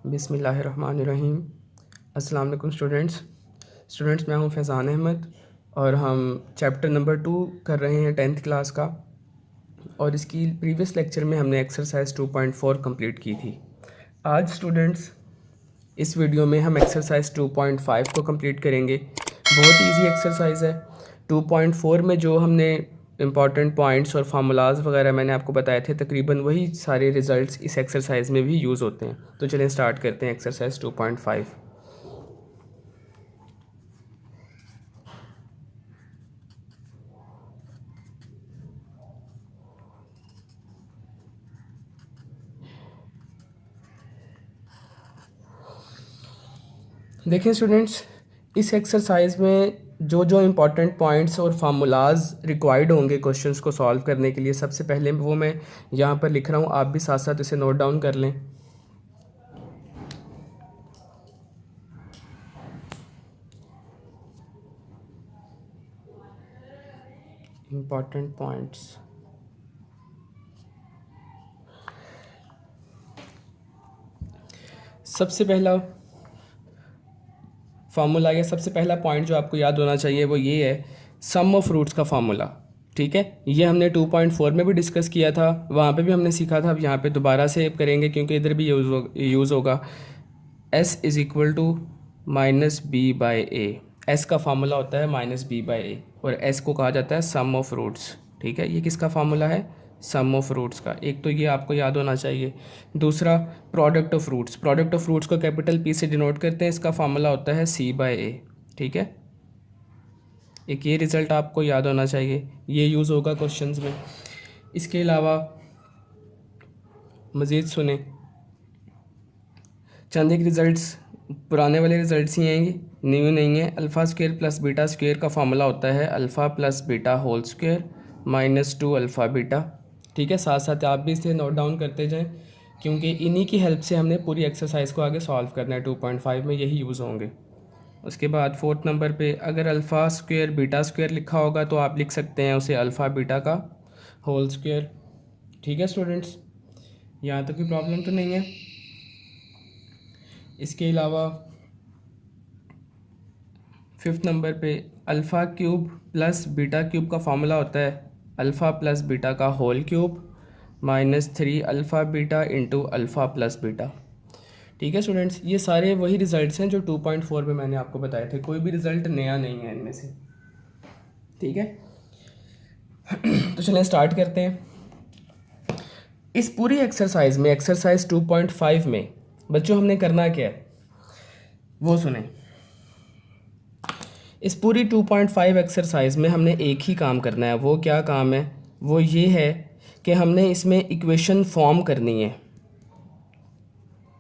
बिस्मिल्लाहिर्रहमानिर्रहीम। अस्सलाम वालेकुम स्टूडेंट्स, मैं हूं फैज़ान अहमद और हम चैप्टर नंबर 2 कर रहे हैं 10th क्लास का। और इसकी प्रीवियस लेक्चर में हमने एक्सरसाइज 2.4 कंप्लीट की थी। आज स्टूडेंट्स इस वीडियो में हम एक्सरसाइज 2.5 को कंप्लीट करेंगे। बहुत इजी एक्सरसाइज है। 2.4 में जो हमने इम्पॉर्टेंट पॉइंट्स और फार्मूलाज वगैरह मैंने आपको बताए थे, तकरीबन वही सारे रिज़ल्ट्स इस एक्सरसाइज में भी यूज़ होते हैं। तो चलें स्टार्ट करते हैं एक्सरसाइज 2.5। देखिए स्टूडेंट्स, इस एक्सरसाइज में जो जो इम्पॉर्टेंट पॉइंट्स और फार्मूलाज रिक्वायर्ड होंगे क्वेश्चंस को सॉल्व करने के लिए, सबसे पहले वो मैं यहाँ पर लिख रहा हूँ। आप भी साथ साथ इसे नोट डाउन कर लें। Important points. सबसे पहला फार्मूला या सबसे पहला पॉइंट जो आपको याद होना चाहिए वो ये है, सम ऑफ रूट्स का फार्मूला। ठीक है, ये हमने 2.4 में भी डिस्कस किया था, वहाँ पे भी हमने सीखा था। अब यहाँ पे दोबारा से करेंगे क्योंकि इधर भी यूज़ होगा। s is equal to minus B by A. S का फार्मूला होता है माइनस बी बाई ए और s को कहा जाता है सम ऑफ रूट्स। ठीक है, ये किसका फार्मूला है? सम ऑफ रूट्स का। एक तो ये आपको याद होना चाहिए। दूसरा product of roots. Product of roots को कैपिटल पी से डिनोट करते हैं, इसका फार्मूला होता है सी बाई ए। ठीक है, एक ये रिज़ल्ट आपको याद होना चाहिए, ये यूज़ होगा क्वेश्चंस में। इसके अलावा मज़ीद सुने, चंद एक रिज़ल्ट्स पुराने वाले रिज़ल्ट्स ही आएंगे, न्यू नहीं है। Alpha square plus beta square का फार्मूला होता है alpha plus beta whole square minus 2 alpha beta. ठीक है, साथ साथ आप भी इसे नोट डाउन करते जाएं क्योंकि इन्हीं की हेल्प से हमने पूरी एक्सरसाइज को आगे सॉल्व करना है। 2.5 में यही यूज़ होंगे। उसके बाद 4th नंबर पे अगर अल्फ़ा स्क्वायर बीटा स्क्वायर लिखा होगा तो आप लिख सकते हैं उसे अल्फ़ा बीटा का होल स्क्वायर। ठीक है स्टूडेंट्स, यहाँ तक कोई प्रॉब्लम तो नहीं है। इसके अलावा 5th नंबर पे alpha cube plus beta cube का फार्मूला होता है अल्फ़ा प्लस बीटा का whole cube minus 3 alpha beta into alpha plus beta. ठीक है स्टूडेंट्स, ये सारे वही रिज़ल्ट्स हैं जो 2.4 में मैंने आपको बताए थे। कोई भी रिज़ल्ट नया नहीं है इनमें से। ठीक है, तो चलें स्टार्ट करते हैं। इस पूरी एक्सरसाइज में, एक्सरसाइज 2.5 में बच्चों हमने करना क्या है वो सुने। इस पूरी 2.5 एक्सरसाइज में हमने एक ही काम करना है। वो क्या काम है? वो ये है कि हमने इसमें इक्वेशन फॉर्म करनी है।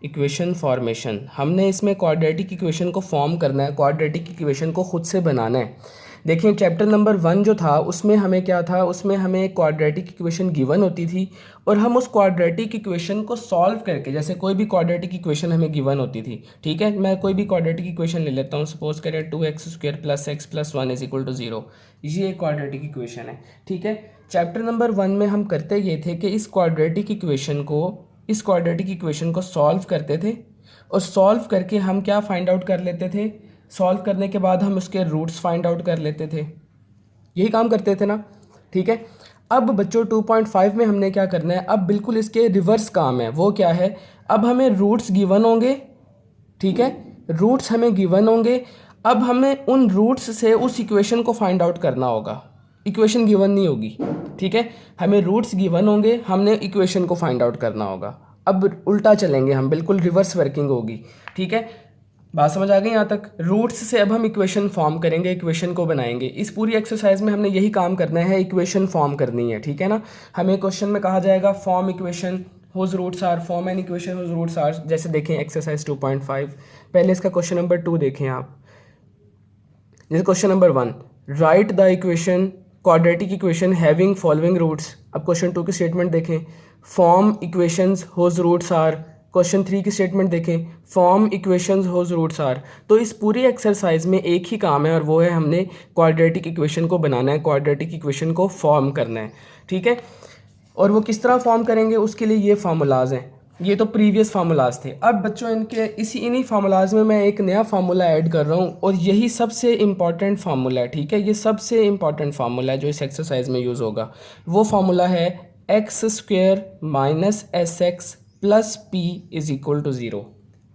इक्वेशन फॉर्मेशन, हमने इसमें क्वाड्रेटिक इक्वेशन को फॉर्म करना है, क्वाड्रेटिक इक्वेशन को खुद से बनाना है। देखिए चैप्टर नंबर 1 जो था उसमें हमें क्या था, उसमें हमें एक क्वाड्रेटिक इक्वेशन गिवन होती थी और हम उस क्वाड्रेटिक इक्वेशन को सॉल्व करके, जैसे कोई भी क्वाड्रेटिक इक्वेशन हमें गिवन होती थी। ठीक है, मैं कोई भी क्वाड्रेटिक इक्वेशन ले लेता हूँ। सपोज करें 2x square plus x plus 1 is equal to 0। ये एक क्वाड्रेटिक इक्वेशन है। ठीक है, चैप्टर नंबर 1 में हम करते ये थे कि इस क्वाड्रेटिक इक्वेशन को सॉल्व करते थे और सॉल्व करके हम क्या फाइंड आउट कर लेते थे, सॉल्व करने के बाद हम उसके रूट्स फाइंड आउट कर लेते थे। यही काम करते थे ना। ठीक है, अब बच्चों 2.5 में हमने क्या करना है, अब बिल्कुल इसके रिवर्स काम है। वो क्या है, अब हमें रूट्स गिवन होंगे। ठीक है, रूट्स हमें गिवन होंगे। अब हमें उन रूट्स से उस इक्वेशन को फाइंड आउट करना होगा। इक्वेशन गिवन नहीं होगी। ठीक है, हमें रूट्स गिवन होंगे, हमने इक्वेशन को फाइंड आउट करना होगा। अब उल्टा चलेंगे हम, बिल्कुल रिवर्स वर्किंग होगी। ठीक है, बात समझ आ गई यहाँ तक? रूट्स से अब हम इक्वेशन फॉर्म करेंगे, इक्वेशन को बनाएंगे। इस पूरी एक्सरसाइज में हमने यही काम करना है, इक्वेशन फॉर्म करनी है। ठीक है ना, हमें क्वेश्चन में कहा जाएगा form equation whose roots are, form an equation whose roots are. जैसे देखें एक्सरसाइज 2.5, पहले इसका क्वेश्चन नंबर 2 देखें आप। जैसे question number 1, write the equation quadratic equation having following roots. अब क्वेश्चन 2 की स्टेटमेंट देखें, form equations whose roots are. Question 3 की स्टेटमेंट देखें, form equations whose roots are. तो इस पूरी एक्सरसाइज में एक ही काम है और वो है हमने क्वाड्रेटिक इक्वेशन को बनाना है, क्वाड्रेटिक इक्वेशन को फॉर्म करना है। ठीक है, और वो किस तरह फॉर्म करेंगे उसके लिए ये फार्मूलाज हैं। ये तो प्रीवियस फार्मूलाज थे। अब बच्चों इनके इन्हीं फार्मूलाज में मैं एक नया फार्मूला ऐड कर रहा हूँ और यही सबसे इम्पॉर्टेंट फार्मूला है, ठीक है। ये सबसे इम्पॉर्टेंट फार्मूला है जो इस एक्सरसाइज में यूज़ होगा। वो फार्मूला है X square minus S x plus P is equal to zero.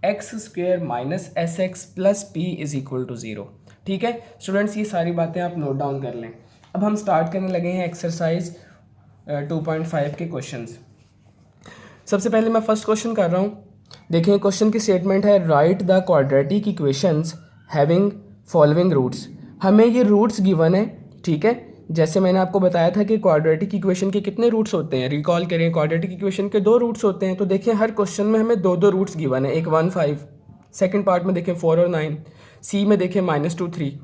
X square minus S x plus P is equal to zero, ठीक है स्टूडेंट्स। ये सारी बातें आप नोट डाउन कर लें। अब हम स्टार्ट करने लगे हैं एक्सरसाइज 2.5 के क्वेश्चंस। सबसे पहले मैं फर्स्ट क्वेश्चन कर रहा हूँ। देखिए क्वेश्चन की स्टेटमेंट है write the quadratic equations having following roots. हमें ये रूट्स गिवन है, ठीक है। जैसे मैंने आपको बताया था कि क्वाड्रेटिक इक्वेशन के कितने रूट्स होते हैं, रिकॉल करें, क्वाड्रेटिक इक्वेशन के 2 रूट्स होते हैं। तो देखिए हर क्वेश्चन में हमें 2 रूट्स गिवन है, एक 1 5, सेकेंड पार्ट में देखें 4 और 9, सी में देखें -2 3।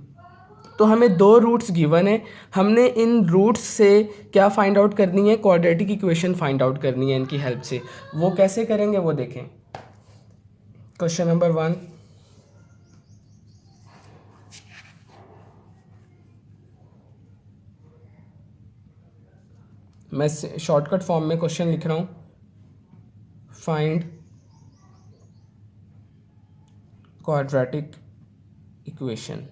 तो हमें 2 रूट्स गिवन है। हमने इन रूट्स से क्या फाइंड आउट करनी है, क्वाड्रेटिक इक्वेशन फाइंड आउट करनी है इनकी हेल्प से। वो कैसे करेंगे वो देखें। क्वेश्चन नंबर 1, मैं शॉर्टकट फॉर्म में क्वेश्चन लिख रहा हूँ। Find quadratic equation.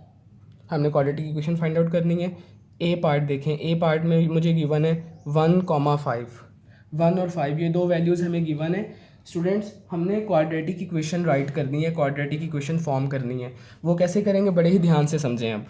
हमने क्वाड्रेटिक इक्वेशन फाइंड आउट करनी है। ए पार्ट देखें, ए पार्ट में मुझे गिवन है 1,5, 1 और 5 ये 2 वैल्यूज़ हमें गिवन है। स्टूडेंट्स हमने क्वाड्रेटिक इक्वेशन राइट करनी है, क्वाड्रेटिक इक्वेशन फॉर्म करनी है। वो कैसे करेंगे बड़े ही ध्यान से समझें। अब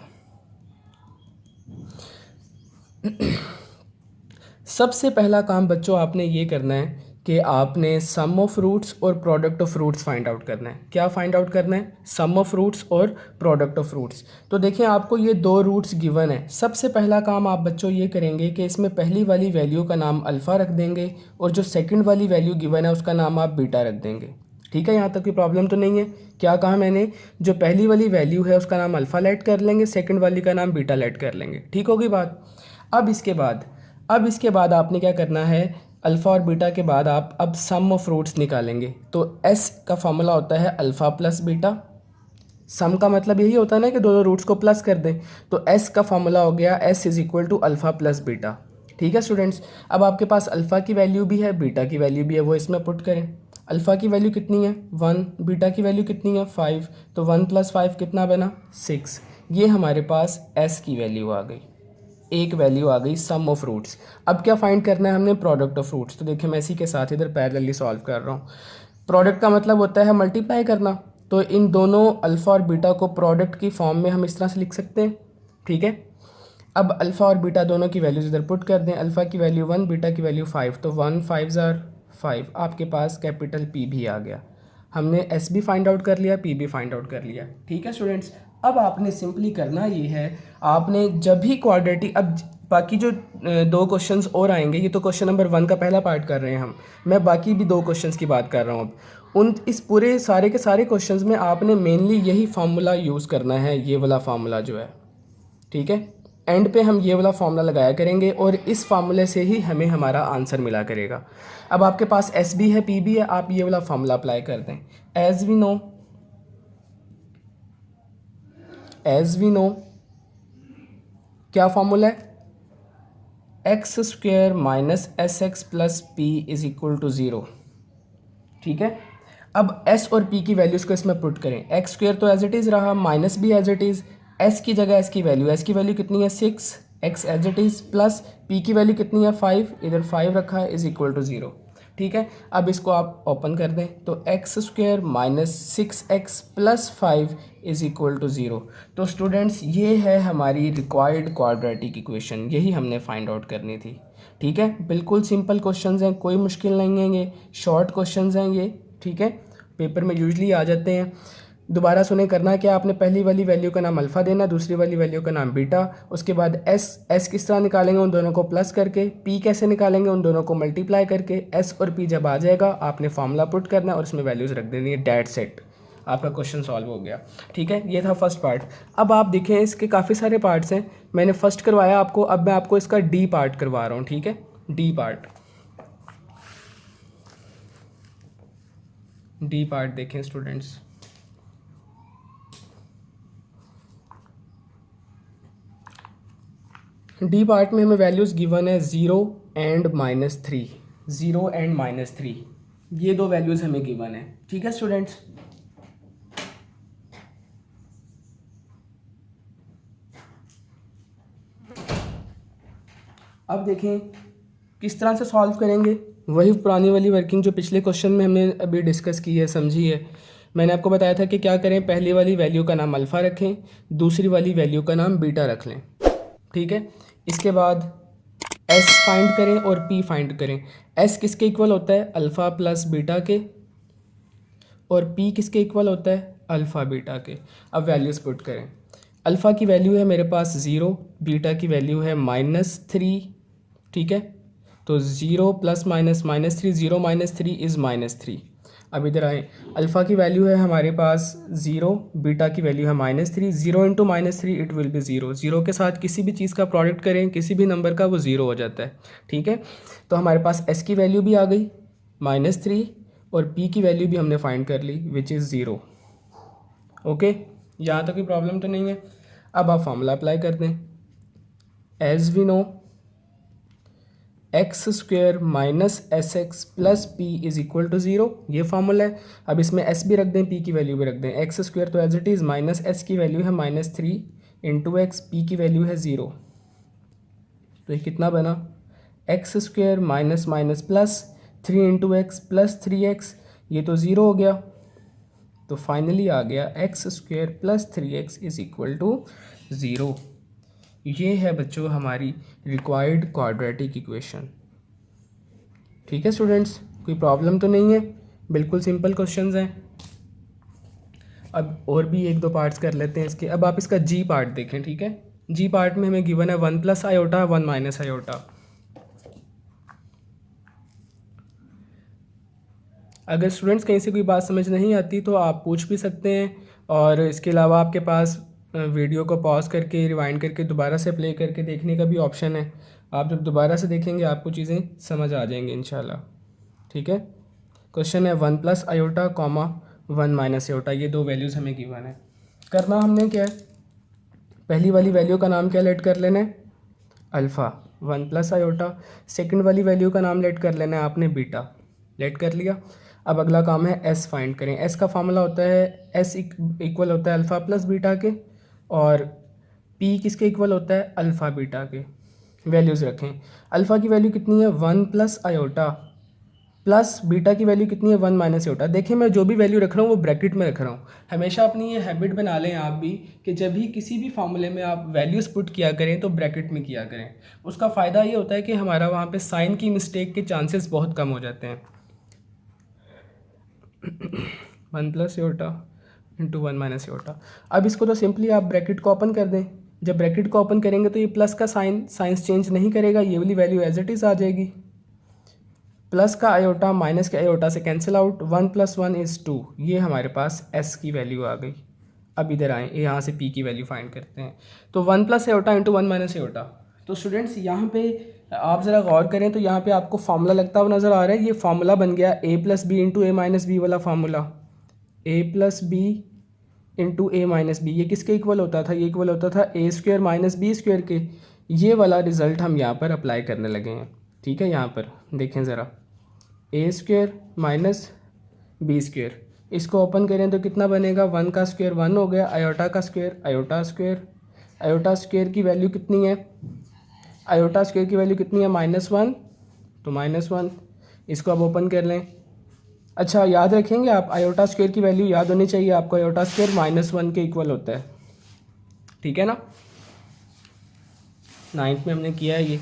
सबसे पहला काम बच्चों आपने ये करना है कि आपने सम ऑफ रूट्स और product of roots find out करना है। क्या फाइंड आउट करना है, सम ऑफ रूट्स और प्रोडक्ट ऑफ रूट्स। तो देखिए आपको ये 2 रूट्स गिवन है। सबसे पहला काम आप बच्चों ये करेंगे कि इसमें पहली वाली वैल्यू का नाम अल्फ़ा रख देंगे और जो सेकंड वाली वैल्यू गिवन है उसका नाम आप बीटा रख देंगे, ठीक है। यहाँ तक की प्रॉब्लम तो नहीं है। क्या कहा मैंने, जो पहली वाली वैल्यू है उसका नाम अल्फ़ा लेट कर लेंगे, सेकेंड वाली का नाम बीटा लेट कर लेंगे, ठीक होगी बात। अब इसके बाद आपने क्या करना है, अल्फ़ा और बीटा के बाद आप अब सम ऑफ रूट्स निकालेंगे। तो एस का फॉर्मूला होता है अल्फ़ा प्लस बीटा। सम का मतलब यही होता है ना कि दोनों रूट्स को प्लस कर दें। तो एस का फॉर्मूला हो गया S is equal to alpha plus beta, ठीक है स्टूडेंट्स। अब आपके पास अल्फ़ा की वैल्यू भी है, बीटा की वैल्यू भी है, वो इसमें पुट करें। अल्फ़ा की वैल्यू कितनी है 1, बीटा की वैल्यू कितनी है 5, तो 1 + 5 कितना बना 6। ये हमारे पास एस की वैल्यू आ गई, एक वैल्यू आ गई सम ऑफ रूट्स। अब क्या फाइंड करना है हमने, प्रोडक्ट ऑफ रूट्स। तो देखिए मैं इसी के साथ इधर पैरेलली सॉल्व कर रहा हूँ। प्रोडक्ट का मतलब होता है मल्टीप्लाई करना। तो इन दोनों अल्फ़ा और बीटा को प्रोडक्ट की फॉर्म में हम इस तरह से लिख सकते हैं, ठीक है। अब अल्फ़ा और बीटा दोनों की वैल्यूज़ इधर पुट कर दें। अल्फ़ा की वैल्यू 1, बीटा की वैल्यू 5, तो 1 5 ज़ार 5। आपके पास कैपिटल पी भी आ गया। हमने एस भी फाइंड आउट कर लिया, पी भी फाइंड आउट कर लिया, ठीक है स्टूडेंट्स। अब आपने सिंपली करना ये है, आपने जब भी क्वाड्रेटिक, अब बाकी जो 2 क्वेश्चंस और आएंगे, ये तो क्वेश्चन नंबर 1 का पहला पार्ट कर रहे हैं हम, मैं बाकी भी 2 क्वेश्चंस की बात कर रहा हूँ अब। उन इस पूरे सारे के सारे क्वेश्चंस में आपने मेनली यही फार्मूला यूज़ करना है, ये वाला फार्मूला जो है, ठीक है। एंड पे हम ये वाला फार्मूला लगाया करेंगे और इस फार्मूले से ही हमें हमारा आंसर मिला करेगा। अब आपके पास एस भी है, पी भी है, आप ये वाला फार्मूला अप्लाई कर दें। एज वी नो क्या फार्मूला है, X square minus S x plus P is equal to 0, ठीक है। अब s और p की वैल्यूज़ को इसमें पुट करें। एक्स स्क्वेयर तो एज इट इज़ रहा, माइनस भी एज इट इज़, s की जगह s की वैल्यू कितनी है 6, x as it is, plus p की वैल्यू कितनी है 5, इधर 5 रखा है, इज इक्वल टू 0, ठीक है। अब इसको आप ओपन कर दें तो X square minus 6x plus 5 is equal to 0। तो स्टूडेंट्स ये है हमारी रिक्वायर्ड क्वाड्रेटिक इक्वेशन, यही हमने फाइंड आउट करनी थी, ठीक है। बिल्कुल सिंपल क्वेश्चंस हैं, कोई मुश्किल नहीं है, ये शॉर्ट क्वेश्चंस हैं ये, ठीक है। पेपर में यूजली आ जाते हैं। दोबारा सुने, करना क्या, आपने पहली वाली वैल्यू का नाम अल्फ़ा देना, दूसरी वाली वैल्यू का नाम बीटा, उसके बाद एस किस तरह निकालेंगे, उन दोनों को प्लस करके, पी कैसे निकालेंगे, उन दोनों को मल्टीप्लाई करके। एस और पी जब आ जाएगा आपने फार्मूला पुट करना है और उसमें वैल्यूज़ रख देनी है, डेट सेट, आपका क्वेश्चन सॉल्व हो गया, ठीक है। ये था फर्स्ट पार्ट। अब आप देखें इसके काफ़ी सारे पार्ट्स हैं, मैंने फर्स्ट करवाया आपको, अब मैं आपको इसका डी पार्ट करवा रहा हूँ, ठीक है। डी पार्ट देखें स्टूडेंट्स, डी पार्ट में हमें वैल्यूज़ गिवन है 0 एंड -3, 0 एंड -3, ये दो वैल्यूज़ हमें गिवन है। ठीक है स्टूडेंट्स, अब देखें किस तरह से सॉल्व करेंगे। वही पुरानी वाली वर्किंग जो पिछले क्वेश्चन में हमने अभी डिस्कस की है, समझी है। मैंने आपको बताया था कि क्या करें, पहली वाली वैल्यू का नाम अल्फ़ा रखें, दूसरी वाली वैल्यू का नाम बीटा रख लें। ठीक है, इसके बाद एस फाइंड करें और पी फाइंड करें। एस किसके इक्वल होता है, अल्फ़ा प्लस बीटा के, और पी किसके इक्वल होता है, अल्फ़ा बीटा के। अब वैल्यूज़ पुट करें। अल्फ़ा की वैल्यू है मेरे पास 0, बीटा की वैल्यू है -3। ठीक है, तो 0 + -3, 0 - 3 इज़ -3। अब इधर आए, अल्फ़ा की वैल्यू है हमारे पास 0, बीटा की वैल्यू है -3। 0 × -3 इट विल बी 0। 0 के साथ किसी भी चीज़ का प्रोडक्ट करें, किसी भी नंबर का, वो 0 हो जाता है। ठीक है, तो हमारे पास एस की वैल्यू भी आ गई -3, और पी की वैल्यू भी हमने फाइंड कर ली विच इज़ 0। ओके, यहाँ तक कोई प्रॉब्लम तो नहीं है। अब आप फॉर्मूला अप्लाई कर दें। As we know x² - sx + p is equal to 0, ये फार्मूला है। अब इसमें s भी रख दें, p की वैल्यू भी रख दें। x² तो एज इट इज़, -s की वैल्यू है -3 × x, p की वैल्यू है 0। तो ये कितना बना, x² - +3 × x + 3x, ये तो 0 हो गया। तो फाइनली आ गया x² + 3x is equal to 0। ये है बच्चों हमारी रिक्वायर्ड क्वाड्रेटिक इक्वेशन। ठीक है स्टूडेंट्स, कोई प्रॉब्लम तो नहीं है, बिल्कुल सिंपल क्वेश्चंस हैं। अब और भी एक दो पार्ट्स कर लेते हैं इसके। अब आप इसका जी पार्ट देखें। ठीक है, जी पार्ट में हमें गिवन है 1 + आयोटा 1 - आयोटा। अगर स्टूडेंट्स कहीं से कोई बात समझ नहीं आती तो आप पूछ भी सकते हैं, और इसके अलावा आपके पास वीडियो को पॉज करके रिवाइंड करके दोबारा से प्ले करके देखने का भी ऑप्शन है। आप जब दोबारा से देखेंगे आपको चीज़ें समझ आ जाएंगी इंशाल्लाह। ठीक है, क्वेश्चन है 1 + आयोटा, 1 - आयोटा, ये दो वैल्यूज़ हमें गिवन है। करना हमने क्या है, पहली वाली वैल्यू का नाम क्या लेट कर लेना है, अल्फ़ा 1 + आयोटा। सेकंड वाली वैल्यू का नाम लेट कर लेना है आपने बीटा, लेट कर लिया। अब अगला काम है एस फाइंड करें। एस का फार्मूला होता है एस इक्वल होता है अल्फ़ा प्लस बीटा के, और पी किसके इक्वल होता है, अल्फ़ा बीटा के। वैल्यूज़ रखें, अल्फ़ा की वैल्यू कितनी है 1 + आयोटा, प्लस बीटा की वैल्यू कितनी है 1 - आयोटा। देखिए मैं जो भी वैल्यू रख रहा हूँ वो ब्रैकेट में रख रहा हूँ। हमेशा अपनी ये हैबिट बना लें आप भी, कि जब भी किसी भी फार्मूले में आप वैल्यूज़ पुट किया करें तो ब्रैकेट में किया करें। उसका फ़ायदा ये होता है कि हमारा वहाँ पे साइन की मिस्टेक के चांसेस बहुत कम हो जाते हैं। 1 + आयोटा × 1 - आयोटा। अब इसको तो सिंपली आप ब्रैकेट को ओपन कर दें। जब ब्रैकेट को ओपन करेंगे तो ये प्लस का साइंस चेंज नहीं करेगा, ये वाली वैल्यू एज इट इज़ आ जाएगी। प्लस का आयोटा माइनस के आयोटा से कैंसिल आउट, 1 + 1 इज़ 2, ये हमारे पास एस की वैल्यू आ गई। अब इधर आएँ, यहाँ से पी की वैल्यू फाइंड करते हैं। तो 1 + आयोटा × 1 - आयोटा। तो स्टूडेंट्स यहाँ पे आप ज़रा गौर करें तो यहाँ पे आपको फार्मूला लगता हुआ नज़र आ रहा है। ये फार्मूला बन गया a + b × a - b वाला formula. a + b × a - b, ये किसके इक्वल होता था, ये इक्वल होता था a² - b² के। ये वाला रिज़ल्ट हम यहाँ पर अप्लाई करने लगे हैं। ठीक है, यहाँ पर देखें ज़रा, a² - b², इसको ओपन करें तो कितना बनेगा, 1 का स्क्वायर 1 हो गया, आयोटा का square iota square. Iota square की वैल्यू कितनी है, आयोटा स्क्वायर की वैल्यू कितनी है -1, तो -1, इसको अब ओपन कर लें। अच्छा याद रखेंगे आप, आयोटा स्क्वायर की वैल्यू याद होनी चाहिए आपको, आयोटा स्क्वायर -1 के इक्वल होता है। ठीक है ना, 9th में हमने किया है ये।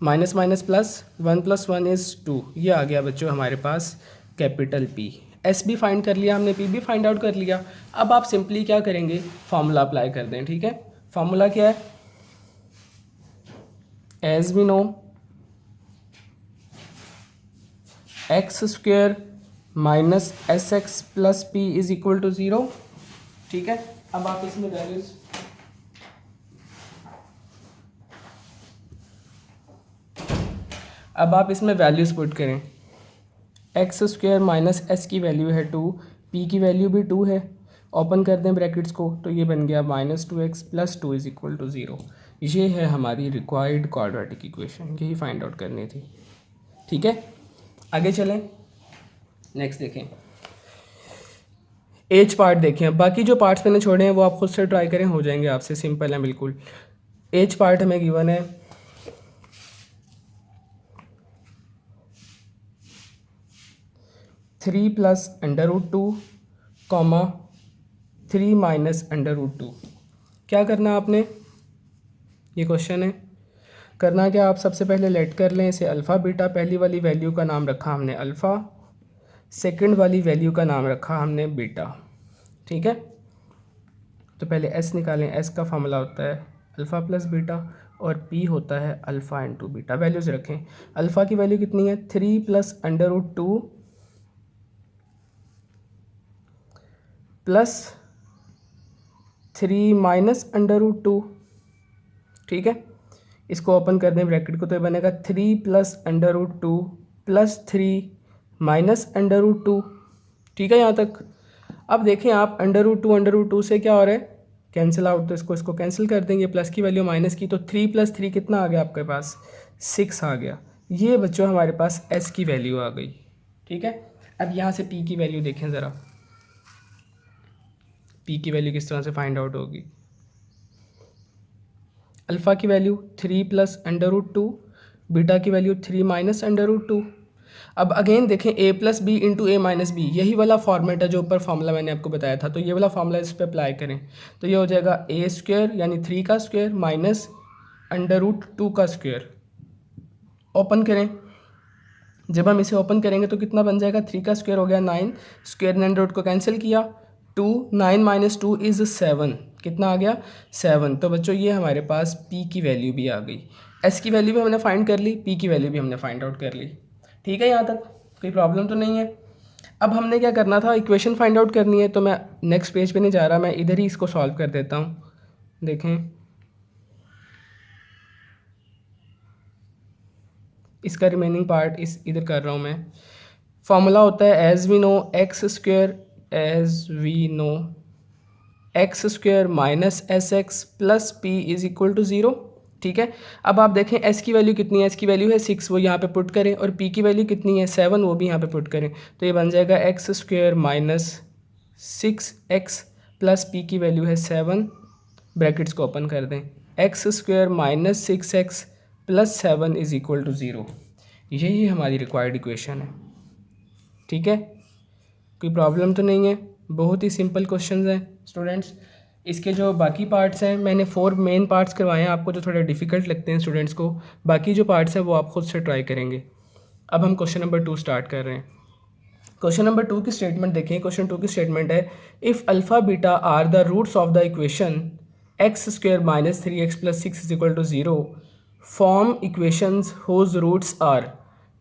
माइनस माइनस प्लस, 1 + 1 इज़ 2, ये आ गया बच्चों हमारे पास कैपिटल P। एस भी फाइंड कर लिया हमने, पी भी फाइंड आउट कर लिया। अब आप सिंपली क्या करेंगे, फार्मूला अप्लाई कर दें। ठीक है, फार्मूला क्या है, as we know x² - sx + p is equal to 0। ठीक है, अब आप इसमें वैल्यूज पुट करें। x² - s की वैल्यू है 2, p की वैल्यू भी 2 है। ओपन कर दें ब्रैकेट्स को तो ये बन गया -2x + 2 इज़ इक्वल टू 0। ये है हमारी रिक्वायर्ड क्वाड्रेटिक इक्वेशन, यही फाइंड आउट करनी थी। ठीक है, आगे चलें। नेक्स्ट देखें, एज पार्ट देखें, बाकी जो पार्ट्स मैंने छोड़े हैं वो आप खुद से ट्राई करें, हो जाएंगे आपसे, सिंपल है बिल्कुल। एज पार्ट हमें गिवन है 3 plus under root 2 comma 3 minus under root 2। क्या करना है आपने, ये क्वेश्चन है, करना क्या, आप सबसे पहले लेट कर लें इसे अल्फ़ा बीटा। पहली वाली वैल्यू का नाम रखा हमने अल्फ़ा, सेकंड वाली वैल्यू का नाम रखा हमने बीटा, ठीक है। तो पहले एस निकालें, एस का फॉर्मूला होता है अल्फ़ा प्लस बीटा और पी होता है अल्फ़ा इंटू बीटा। वैल्यूज़ रखें, अल्फ़ा की वैल्यू कितनी है 3 plus under root 2 plus 3 minus under root 2, ठीक है। इसको ओपन कर दें ब्रैकेट को, तो ये बनेगा 3 plus under root 2 plus 3 minus under root 2, ठीक है यहाँ तक। अब देखें आप, अंडर रूट टू से क्या हो रहा है, कैंसिल आउट, तो इसको कैंसिल कर देंगे, प्लस की वैल्यू माइनस की, तो 3 प्लस 3 कितना आ गया आपके पास, 6 आ गया। ये बच्चों हमारे पास एस की वैल्यू आ गई, ठीक है। अब यहाँ से पी की वैल्यू देखें ज़रा, पी की वैल्यू किस तरह से फाइंड आउट होगी। अल्फ़ा की value 3 plus under root 2, beta की वैल्यू 3 माइनस अंडर रूट 2। अब अगेन देखें A plus B into A minus B, यही वाला फॉर्मेट है जो ऊपर फार्मूला मैंने आपको बताया था, तो ये वाला फार्मूला इस पर अप्लाई करें, तो ये हो जाएगा ए स्क्वायर यानी 3 का स्क्वायर माइनस अंडर रूट 2 का स्क्वायर। ओपन करें, जब हम इसे ओपन करेंगे तो कितना बन जाएगा, 3 का स्क्वायर हो गया 9, स्क्वायर ने अंडर रूट को कैंसिल किया, 2 9 माइनस 2 इज़ 7, कितना आ गया 7। तो बच्चों ये हमारे पास पी की वैल्यू भी आ गई, एस की वैल्यू भी हमने फाइंड कर ली, पी की वैल्यू भी हमने फाइंड आउट कर ली, ठीक है। यहाँ तक कोई प्रॉब्लम तो नहीं है। अब हमने क्या करना था, इक्वेशन फाइंड आउट करनी है, तो मैं नेक्स्ट पेज पे नहीं जा रहा, मैं इधर ही इसको सॉल्व कर देता हूँ। देखें, इसका रिमेनिंग पार्ट इस इधर कर रहा हूँ मैं। फॉर्मूला होता है as we know x square, as we know x square minus S x plus P is equal to 0, ठीक है। अब आप देखें एस की वैल्यू कितनी है, एस की वैल्यू है 6, वो यहाँ पे पुट करें, और पी की वैल्यू कितनी है 7, वो भी यहाँ पे पुट करें, तो ये बन जाएगा X square minus 6x plus P की वैल्यू है 7, ब्रैकेट्स को ओपन कर दें, X square minus 6x plus 7 is equal to 0। यही हमारी रिक्वायर्ड इक्वेशन है, ठीक है। कोई प्रॉब्लम तो नहीं है, बहुत ही सिंपल क्वेश्चंस हैं स्टूडेंट्स। इसके जो बाकी पार्ट्स हैं, मैंने 4 मेन पार्ट्स करवाए हैं आपको, जो थोड़े डिफ़िकल्ट लगते हैं स्टूडेंट्स को। बाकी जो पार्ट्स हैं वो आप खुद से ट्राई करेंगे। अब हम क्वेश्चन नंबर 2 स्टार्ट कर रहे हैं। क्वेश्चन नंबर 2 की स्टेटमेंट देखें। क्वेश्चन 2 की स्टेटमेंट है, if alpha beta are the roots of the equation X square minus 3x plus 6 is equal to 0, form equations whose roots are.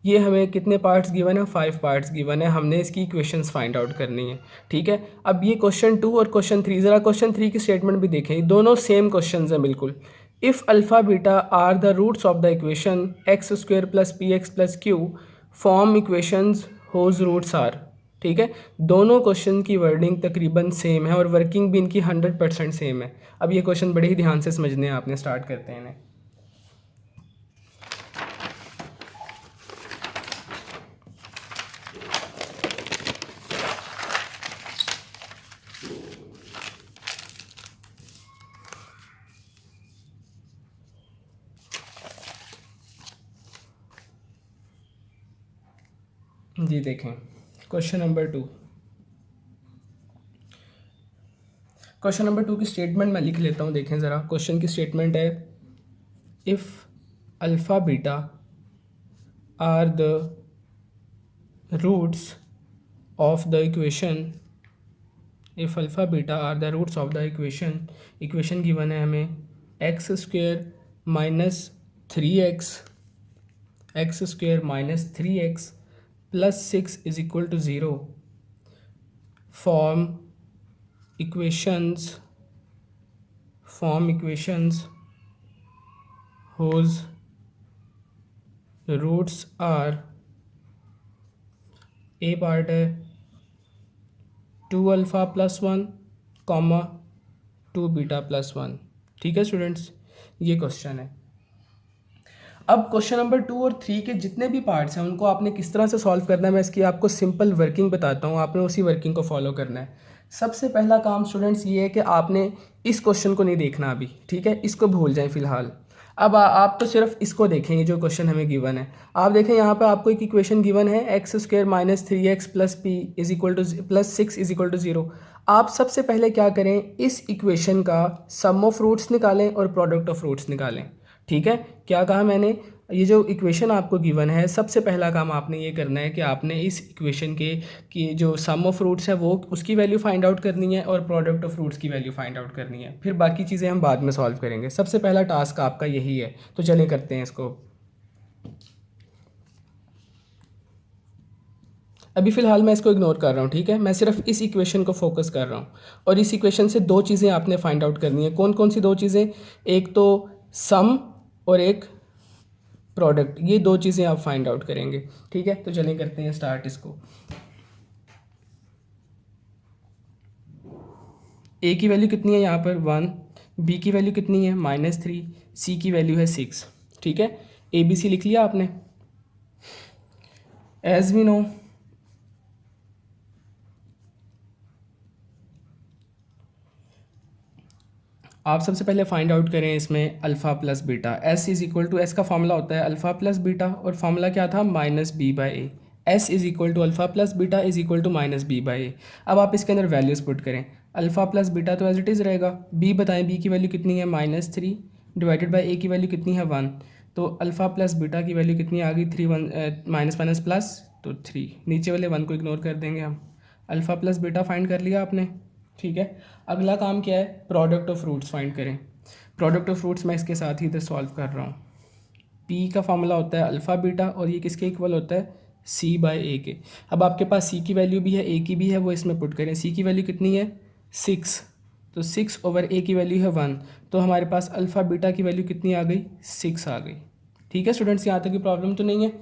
ये हमें कितने पार्ट्स गिवन है, 5 पार्ट्स गिवन है, हमने इसकी इक्वेशंस फाइंड आउट करनी है, ठीक है। अब ये क्वेश्चन 2 और क्वेश्चन 3, ज़रा क्वेश्चन 3 की स्टेटमेंट भी देखें, दोनों सेम क्वेश्चंस हैं बिल्कुल। If alpha beta are the roots of the equation X square plus P X plus Q, form equations whose roots are, ठीक है। दोनों क्वेश्चन की वर्डिंग तकरीबन सेम है और वर्किंग भी इनकी 100% सेम है। अब ये क्वेश्चन बड़े ही ध्यान से समझने हैं आपने, स्टार्ट करते हैं इन्हें। जी देखें, क्वेश्चन नंबर 2। क्वेश्चन नंबर 2 की स्टेटमेंट मैं लिख लेता हूँ, देखें ज़रा। क्वेश्चन की स्टेटमेंट है, if alpha beta are the roots of the equation, if alpha beta are the roots of the equation, equation given है हमें X square minus 3x, X square minus 3x plus 6 is equal to 0, form equations whose roots are, A part है 2 alpha plus 1 comma 2 beta plus 1, ठीक है students, ये question है। अब question number 2 और 3 के जितने भी पार्ट्स हैं उनको आपने किस तरह से सॉल्व करना है, मैं इसकी आपको सिंपल वर्किंग बताता हूँ, आपने उसी वर्किंग को फॉलो करना है। सबसे पहला काम स्टूडेंट्स ये है कि आपने इस क्वेश्चन को नहीं देखना अभी, ठीक है, इसको भूल जाएं फ़िलहाल। अब आप तो सिर्फ इसको देखेंगे जो क्वेश्चन हमें गिवन है। आप देखें यहाँ पर आपको एक इक्वेशन गिवन है x² - 3x + p + 6 = 0। आप सबसे पहले क्या करें, इस इक्वेशन का सम ऑफ रूट्स निकालें और प्रोडक्ट ऑफ रूट्स निकालें। ठीक है, क्या कहा मैंने, ये जो इक्वेशन आपको गिवन है, सबसे पहला काम आपने ये करना है कि आपने इस इक्वेशन के कि जो सम ऑफ रूट्स है वो उसकी वैल्यू फाइंड आउट करनी है और प्रोडक्ट ऑफ रूट्स की वैल्यू फाइंड आउट करनी है। फिर बाकी चीज़ें हम बाद में सॉल्व करेंगे। सबसे पहला टास्क आपका यही है, तो चलिए करते हैं इसको। अभी फ़िलहाल मैं इसको इग्नोर कर रहा हूँ, ठीक है, मैं सिर्फ इस इक्वेशन को फोकस कर रहा हूँ और इस इक्वेशन से दो चीज़ें आपने फाइंड आउट करनी है। कौन कौन सी दो चीज़ें, एक तो सम और एक प्रोडक्ट, ये दो चीज़ें आप फाइंड आउट करेंगे। ठीक है, तो चलिए करते हैं स्टार्ट इसको। ए की वैल्यू कितनी है यहाँ पर 1, बी की वैल्यू कितनी है -3, सी की वैल्यू है 6। ठीक है, ए बी सी लिख लिया आपने। एज वी नो आप सबसे पहले फाइंड आउट करें इसमें alpha plus beta. S is equal to, S का फॉर्मूला होता है अल्फ़ा प्लस बीटा और फॉर्मूला क्या था -b/a। S is equal to alpha plus beta is equal to -b/a। अब आप इसके अंदर वैल्यूज़ पुट करें, अल्फ़ा प्लस बीटा तो एज इट इज़ रहेगा, बी बताएं, बी की वैल्यू कितनी है -3 डिवाइडेड बाई ए की वैल्यू कितनी है 1, तो अल्फ़ा प्लस बीटा की वैल्यू कितनी आ गई 3, 1 माइनस माइनस प्लस तो 3, नीचे वाले 1 को इग्नोर कर देंगे हम। अल्फ़ा प्लस बीटा फाइंड कर लिया आपने। ठीक है, अगला काम क्या है, प्रोडक्ट ऑफ रूट्स फाइंड करें। प्रोडक्ट ऑफ रूट्स मैं इसके साथ ही इधर सॉल्व कर रहा हूँ। पी का फॉर्मूला होता है अल्फ़ा बीटा और ये किसके इक्वल होता है c/a के। अब आपके पास c की वैल्यू भी है, a की भी है, वो इसमें पुट करें। c की वैल्यू कितनी है 6, तो 6/a की वैल्यू है 1, तो हमारे पास अल्फ़ा बीटा की वैल्यू कितनी आ गई 6 आ गई। ठीक है स्टूडेंट्स, यहाँ तक की प्रॉब्लम तो नहीं है।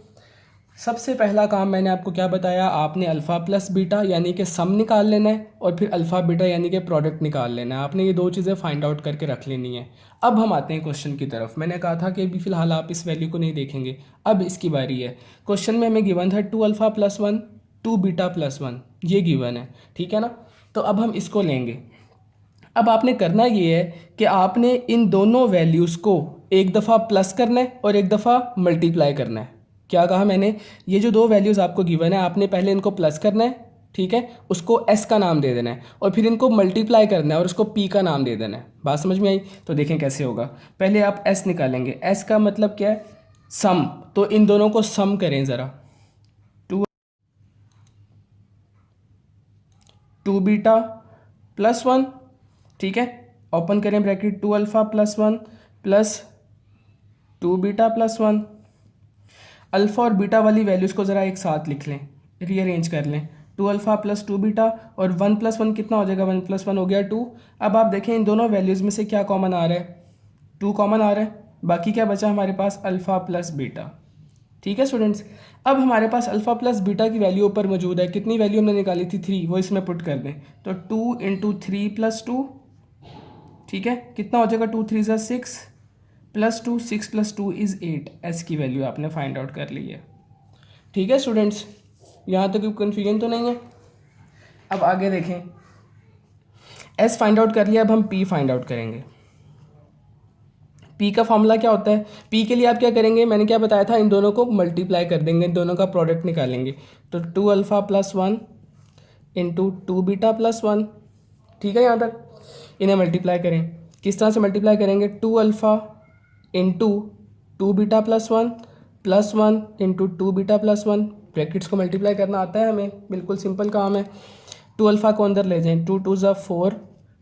सबसे पहला काम मैंने आपको क्या बताया, आपने अल्फ़ा प्लस बीटा यानी कि सम निकाल लेना है और फिर अल्फ़ा बीटा यानी कि प्रोडक्ट निकाल लेना है। आपने ये दो चीज़ें फाइंड आउट करके रख लेनी है। अब हम आते हैं क्वेश्चन की तरफ। मैंने कहा था कि अभी फ़िलहाल आप इस वैल्यू को नहीं देखेंगे, अब इसकी बारी है। क्वेश्चन में हमें गिवन था 2 अल्फ़ा प्लस 1 2 बीटा प्लस 1, ये गिवन है, ठीक है ना। तो अब हम इसको लेंगे। अब आपने करना ये है कि आपने इन दोनों वैल्यूज़ को एक दफ़ा प्लस करना है और एक दफ़ा मल्टीप्लाई करना है। क्या कहा मैंने, ये जो दो वैल्यूज़ आपको गिवन है आपने पहले इनको प्लस करना है, ठीक है, उसको s का नाम दे देना है और फिर इनको मल्टीप्लाई करना है और उसको p का नाम दे देना है। बात समझ में आई, तो देखें कैसे होगा। पहले आप s निकालेंगे, s का मतलब क्या है सम, तो इन दोनों को सम करें ज़रा। 2 बीटा प्लस 1, ठीक है, ओपन करें bracket, 2 alpha plus 1 plus 2 beta plus 1। Alpha और बीटा वाली वैल्यूज़ को ज़रा एक साथ लिख लें, रीअरेंज कर लें। 2 अल्फ़ा प्लस 2 बीटा और 1 प्लस 1 कितना हो जाएगा, 1 प्लस 1 हो गया 2। अब आप देखें इन दोनों वैल्यूज़ में से क्या कॉमन आ रहा है, 2 कॉमन आ रहा है, बाकी क्या बचा हमारे पास अल्फ़ा प्लस बीटा। ठीक है स्टूडेंट्स, अब हमारे पास अल्फ़ा प्लस बीटा की वैल्यू ऊपर मौजूद है, कितनी वैल्यू हमने निकाली थी 3, वो इसमें पुट कर दें, तो 2 × 3 + 2, ठीक है, कितना हो जाएगा 2 3 = 6 प्लस 2 6 + 2 = 8। एस की वैल्यू आपने फाइंड आउट कर ली है। ठीक है स्टूडेंट्स, यहाँ तक कोई कन्फ्यूजन तो नहीं है। अब आगे देखें, एस फाइंड आउट कर लिया, अब हम पी फाइंड आउट करेंगे। पी का फॉर्मूला क्या होता है, पी के लिए आप क्या करेंगे, मैंने क्या बताया था, इन दोनों को मल्टीप्लाई कर देंगे, इन दोनों का प्रोडक्ट निकालेंगे। तो 2 अल्फ़ा प्लस 1 × 2 बीटा प्लस 1, ठीक है, यहाँ तक इन्हें मल्टीप्लाई करें। किस तरह से मल्टीप्लाई करेंगे, 2 alpha × 2 beta plus 1 plus 1 × 2 beta plus 1, brackets को मल्टीप्लाई करना आता है हमें, बिल्कुल सिंपल काम है। 2 अल्फ़ा को अंदर ले जाएं, 2 2 = 4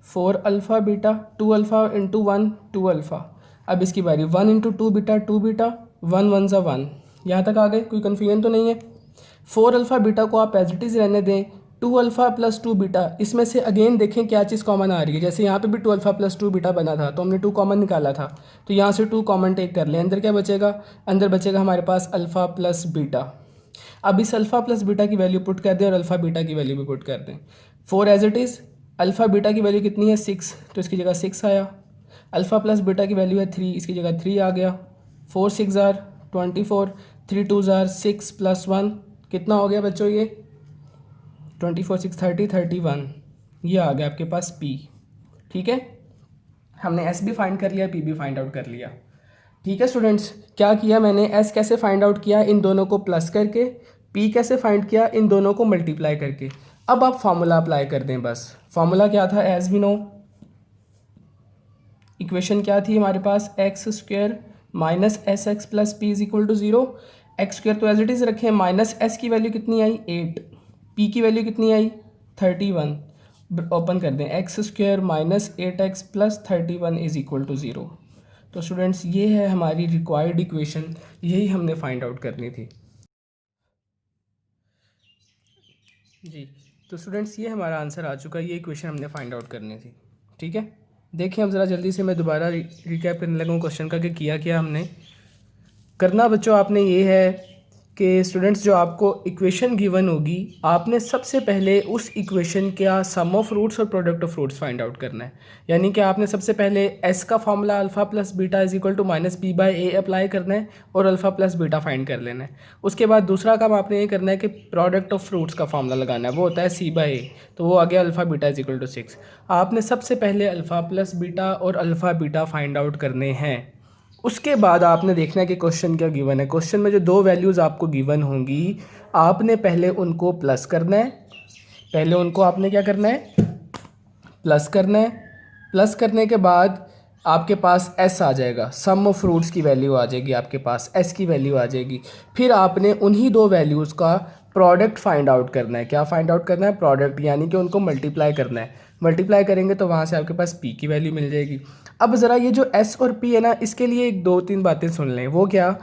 4 अल्फ़ा बीटा, 2 अल्फ़ा × 1 2 अल्फ़ा। अब इसकी बारी, 1 × 2 बीटा 2 बीटा, 1 1 = 1। यहाँ तक आ गए, कोई कन्फ्यूजन तो नहीं है। 4 अल्फ़ा बीटा को आप एज इट इज़ रहने दें। 2 अल्फ़ा प्लस 2 बीटा, इसमें से अगेन देखें क्या चीज़ कॉमन आ रही है। जैसे यहाँ पे भी 2 अल्फ़ा प्लस 2 बीटा बना था तो हमने 2 कॉमन निकाला था, तो यहाँ से 2 कॉमन टेक कर लें। अंदर क्या बचेगा, अंदर बचेगा हमारे पास अल्फ़ा प्लस बीटा। अब इस अल्फ़ा प्लस बीटा की वैल्यू पुट कर दें और अल्फ़ा बीटा की वैल्यू भी पुट कर दें। 4 as it is, alpha beta की वैल्यू कितनी है 6, तो इसकी जगह 6 आया। अल्फ़ा प्लस बीटा की वैल्यू है 3, इसकी जगह 3 आ गया। 4 6 = 24, 3 2 ज़ार 6 + 1 कितना हो गया बच्चों ये 24 6 30 31, ये आ गया आपके पास P। ठीक है, हमने S भी फाइंड कर लिया, P भी फाइंड आउट कर लिया। ठीक है स्टूडेंट्स, क्या किया मैंने, S कैसे फाइंड आउट किया, इन दोनों को प्लस करके, P कैसे फाइंड किया, इन दोनों को मल्टीप्लाई करके। अब आप फार्मूला अप्लाई कर दें बस। फार्मूला क्या था, एज वी नो, इक्वेशन क्या थी हमारे पास, x² minus S x plus P is equal to 0। x² तो एज इट इज़ रखें, माइनस s की वैल्यू कितनी आई 8, p की वैल्यू कितनी आई 31, ओपन कर दें, x² minus 8x plus 31 is equal to 0। तो स्टूडेंट्स ये है हमारी रिक्वायर्ड इक्वेशन, यही हमने फाइंड आउट करनी थी जी। तो स्टूडेंट्स ये हमारा आंसर आ चुका है, ये इक्वेशन हमने फाइंड आउट करनी थी। ठीक है, देखिए हम ज़रा जल्दी से मैं दोबारा रिकैप करने लगा हूँ क्वेश्चन का कि किया क्या हमने। करना बच्चों आपने ये है कि स्टूडेंट्स जो आपको इक्वेशन गिवन होगी, आपने सबसे पहले उस इक्वेशन का सम ऑफ रूट्स और product of roots find out करना है। यानी कि आपने सबसे पहले s का formula alpha plus beta is equal to minus p/a apply करना है और अल्फ़ा प्लस बीटा फाइंड कर लेना है। उसके बाद दूसरा काम आपने ये करना है कि प्रोडक्ट ऑफ फ्रूट्स का फॉर्मूला लगाना है, वो होता है c/a, तो वो आ गया alpha beta is equal to 6। आपने सबसे पहले अल्फ़ा प्लस बीटा और अल्फ़ा बीटा फाइंड आउट करने हैं। उसके बाद आपने देखना है कि क्वेश्चन क्या गिवन है। क्वेश्चन में जो दो वैल्यूज़ आपको गिवन होंगी, आपने पहले उनको प्लस करना है, पहले उनको आपने क्या करना है, प्लस करना है। प्लस करने के बाद आपके पास s आ जाएगा, सम ऑफ फ्रूट्स की वैल्यू आ जाएगी, आपके पास s की वैल्यू आ जाएगी। फिर आपने उन्हीं दो वैल्यूज़ का प्रोडक्ट फाइंड आउट करना है। क्या फाइंड आउट करना है, प्रोडक्ट, यानी कि उनको मल्टीप्लाई करना है। मल्टीप्लाई करेंगे तो वहाँ से आपके पास p की वैल्यू मिल जाएगी। अब ज़रा ये जो s और p है ना, इसके लिए एक दो तीन बातें सुन लें। वो क्या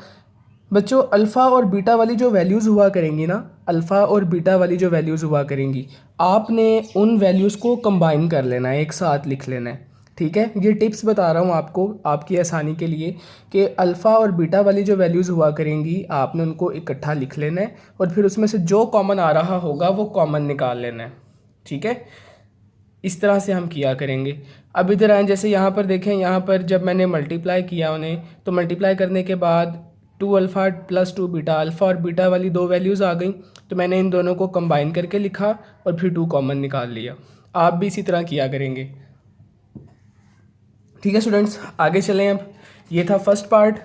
बच्चों, अल्फ़ा और बीटा वाली जो वैल्यूज़ हुआ करेंगी ना, अल्फ़ा और बीटा वाली जो वैल्यूज़ हुआ करेंगी, आपने उन वैल्यूज़ को कंबाइन कर लेना है, एक साथ लिख लेना है। ठीक है, ये टिप्स बता रहा हूँ आपको आपकी आसानी के लिए कि अल्फ़ा और बीटा वाली जो वैल्यूज़ हुआ करेंगी, आपने उनको इकट्ठा लिख लेना है और फिर उसमें से जो कॉमन आ रहा होगा वो कॉमन निकाल लेना है। ठीक है, इस तरह से हम किया करेंगे। अब इधर आए, जैसे यहाँ पर देखें, यहाँ पर जब मैंने मल्टीप्लाई किया उन्हें, तो मल्टीप्लाई करने के बाद 2 अल्फ़ा प्लस 2 बीटा, अल्फ़ा और बीटा वाली दो वैल्यूज़ आ गई, तो मैंने इन दोनों को कंबाइन करके लिखा और फिर 2 कॉमन निकाल लिया। आप भी इसी तरह किया करेंगे। ठीक है स्टूडेंट्स, आगे चलें। अब ये था फर्स्ट पार्ट,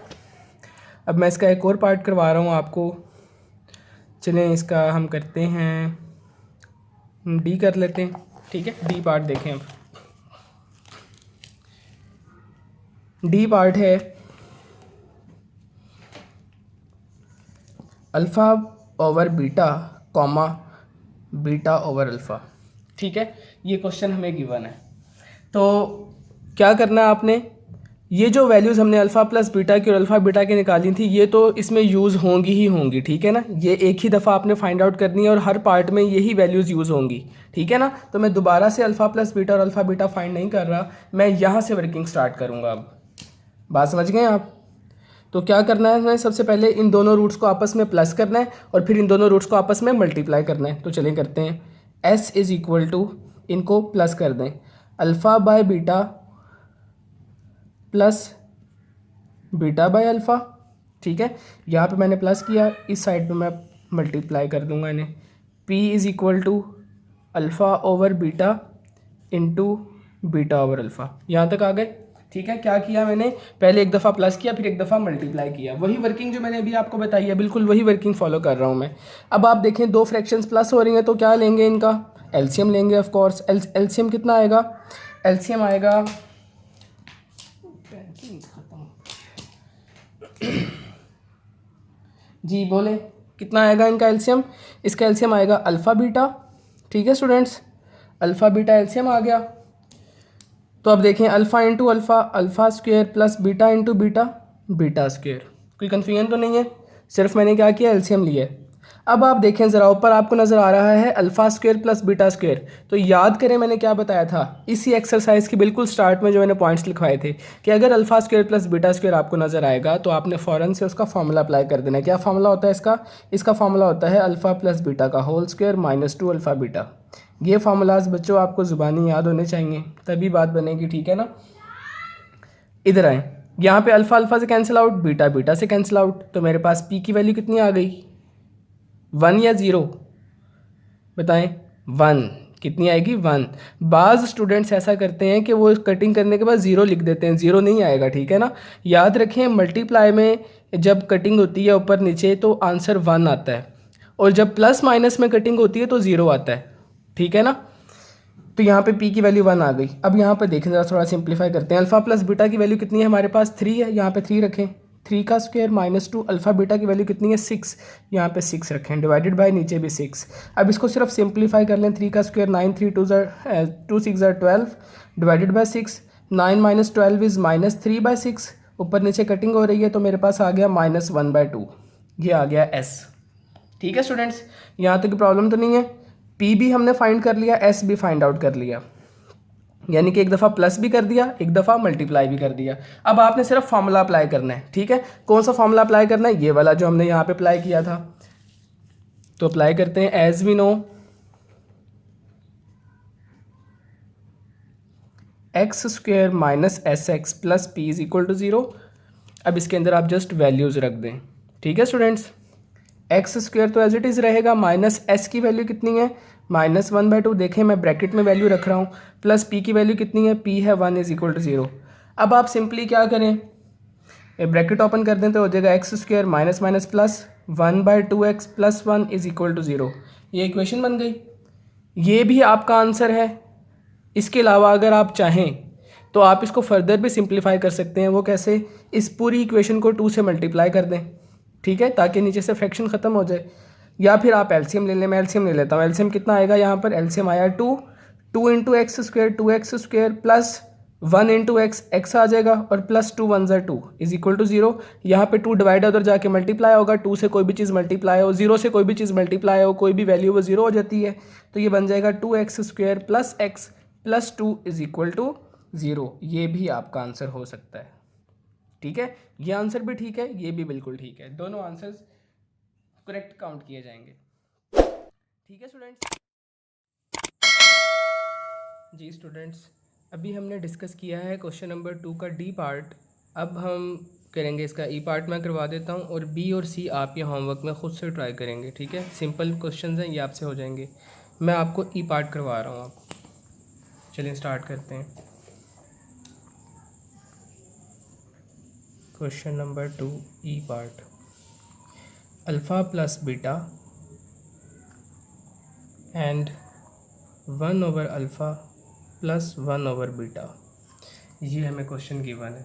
अब मैं इसका एक और पार्ट करवा रहा हूँ आपको। चलें इसका हम करते हैं, डी कर लेते हैं। ठीक है, डी पार्ट देखें। अब डी पार्ट है alpha over beta comma beta over alpha. ठीक है, ये क्वेश्चन हमें गिवन है। तो क्या करना है आपने, ये जो वैल्यूज़ हमने अल्फ़ा प्लस बीटा की और अल्फ़ा बीटा की निकाली थी, ये तो इसमें यूज़ होंगी ही होंगी। ठीक है ना, ये एक ही दफ़ा आपने फाइंड आउट करनी है और हर पार्ट में यही वैल्यूज़ यूज़ होंगी। ठीक है ना, तो मैं दोबारा से अल्फ़ा प्लस बीटा और अल्फ़ा बीटा फाइंड नहीं कर रहा, मैं यहाँ से वर्किंग स्टार्ट करूँगा। अब बात समझ गए आप? तो क्या करना है, हमें सबसे पहले इन दोनों रूट्स को आपस में प्लस करना है और फिर इन दोनों रूट्स को आपस में मल्टीप्लाई करना है। तो चलिए करते हैं, s इज़ इक्वल टू, इनको प्लस कर दें, alpha by beta plus beta by alpha. ठीक है, यहाँ पे मैंने प्लस किया, इस साइड पे मैं मल्टीप्लाई कर दूंगा इन्हें। p is equal to alpha over beta into beta over alpha. यहाँ तक आ गए। ठीक है, क्या किया मैंने, पहले एक दफ़ा प्लस किया, फिर एक दफ़ा मल्टीप्लाई किया। वही वर्किंग जो मैंने अभी आपको बताई है, बिल्कुल वही वर्किंग फॉलो कर रहा हूँ मैं। अब आप देखें, दो फ्रैक्शंस प्लस हो रही हैं, तो क्या लेंगे, इनका एलसीएम लेंगे ऑफ कोर्स। एलसीएम कितना आएगा, एलसीएम आएगा जी बोले, कितना आएगा इनका एलसीएम, इसका एलसीएम आएगा अल्फ़ा बीटा। ठीक है स्टूडेंट्स, अल्फ़ा बीटा एलसीएम आ गया। तो अब देखें, alpha into alpha, alpha square plus beta into beta, beta square. कोई कन्फ्यूजन तो नहीं है, सिर्फ मैंने क्या किया, एलसीएम लिया। अब आप देखें ज़रा, ऊपर आपको नज़र आ रहा है alpha square plus beta square. तो याद करें मैंने क्या बताया था इसी एक्सरसाइज की बिल्कुल स्टार्ट में, जो मैंने पॉइंट्स लिखवाए थे कि अगर alpha square plus beta square आपको नज़र आएगा तो आपने फ़ौरन से उसका फॉर्मूला अप्लाई कर देना है। क्या फॉर्मूला होता है इसका, इसका फॉर्मूला होता है अल्फ़ा प्लस बीटा का whole square minus 2 alpha beta. ये फार्मूलाज बच्चों आपको ज़ुबानी याद होने चाहिए, तभी बात बनेगी। ठीक है ना, इधर आएँ, यहाँ पे अल्फ़ा अल्फ़ा से कैंसिल आउट, बीटा बीटा से कैंसिल आउट, तो मेरे पास पी की वैल्यू कितनी आ गई, 1 या 0 बताएं, 1 कितनी आएगी, 1। बाज़ स्टूडेंट्स ऐसा करते हैं कि वो कटिंग करने के बाद 0 लिख देते हैं, 0 नहीं आएगा, ठीक है ना। याद रखें मल्टीप्लाई में जब कटिंग होती है ऊपर नीचे तो आंसर 1 आता है, और जब प्लस माइनस में कटिंग होती है तो 0 आता है, ठीक है ना। तो यहाँ पे p की वैल्यू 1 आ गई। अब यहाँ पे देखें ज़रा, थोड़ा सिंप्लीफाई करते हैं। अल्फ़ा प्लस बीटा की वैल्यू कितनी है हमारे पास, 3 है, यहाँ पे 3 रखें, 3 का स्क्वायर -2, अल्फ़ा बीटा की वैल्यू कितनी है, 6, यहाँ पे 6 रखें, डिवाइडेड बाय नीचे भी 6। अब इसको सिर्फ सिंप्लीफाई कर लें, 3 का स्क्वायर 9, 3 2 6 12, डिवाइडेड बाय 6, 9 - 12 इज़ -3/6, ऊपर नीचे कटिंग हो रही है तो मेरे पास आ गया -1/2, ये आ गया s। ठीक है स्टूडेंट्स, यहाँ तक प्रॉब्लम तो नहीं है। p भी हमने फाइंड कर लिया, s भी फाइंड आउट कर लिया, यानी कि एक दफ़ा प्लस भी कर दिया, एक दफ़ा मल्टीप्लाई भी कर दिया। अब आपने सिर्फ फार्मूला अप्लाई करना है, ठीक है। कौन सा फार्मूला अप्लाई करना है, ये वाला जो हमने यहाँ पे अप्लाई किया था, तो अप्लाई करते हैं। As we know x square minus S x plus P is equal to 0। अब इसके अंदर आप जस्ट वैल्यूज़ रख दें, ठीक है स्टूडेंट्स। एक्स स्क्वेयर तो एज इट इज़ रहेगा, माइनस एस की वैल्यू कितनी है, -1/2, देखें मैं ब्रैकेट में वैल्यू रख रहा हूँ, प्लस पी की वैल्यू कितनी है, पी है 1 इज इक्वल टू 0। अब आप सिंपली क्या करें, ये ब्रैकेट ओपन कर दें तो हो जाएगा x square minus minus plus 1/2x plus 1 is equal to 0। ये इक्वेशन बन गई, ये भी आपका आंसर है। इसके अलावा अगर आप चाहें तो आप इसको फर्दर भी सिंप्लीफाई कर सकते हैं। वो कैसे, इस पूरी इक्वेशन को 2 से मल्टीप्लाई कर दें, ठीक है, ताकि नीचे से फ्रैक्शन ख़त्म हो जाए। या फिर आप एलसीएम ले लें, मैं एलसीएम ले लेता हूँ। एलसीएम कितना आएगा, यहाँ पर एलसीएम आया 2 into x square, 2x square plus 1 into x, x आ जाएगा, और प्लस 2 1 2 इज इक्वल टू 0। यहाँ पे 2 डिवाइड उधर जाके मल्टीप्लाई होगा, 2 से कोई भी चीज़ मल्टीप्लाई हो, 0 से कोई भी चीज़ मल्टीप्लाई हो, कोई भी वैल्यू वो 0 हो जाती है, तो ये बन जाएगा 2x square plus x plus 2 is equal to 0। ये भी आपका आंसर हो सकता है, ठीक है। ये आंसर भी ठीक है, ये भी बिल्कुल ठीक है, दोनों आंसर्स करेक्ट काउंट किए जाएंगे, ठीक है स्टूडेंट्स। जी स्टूडेंट्स, अभी हमने डिस्कस किया है क्वेश्चन नंबर 2 का डी पार्ट। अब हम करेंगे इसका ई पार्ट, मैं करवा देता हूँ, और बी और सी आप ये होमवर्क में ख़ुद से ट्राई करेंगे, ठीक है। सिंपल क्वेश्चंस हैं, ये आपसे हो जाएंगे। मैं आपको ई पार्ट करवा रहा हूँ आपको। चलिए स्टार्ट करते हैं। Question number 2 E part, alpha plus beta and 1 over alpha plus 1 over beta, ये हमें क्वेश्चन गिवन है,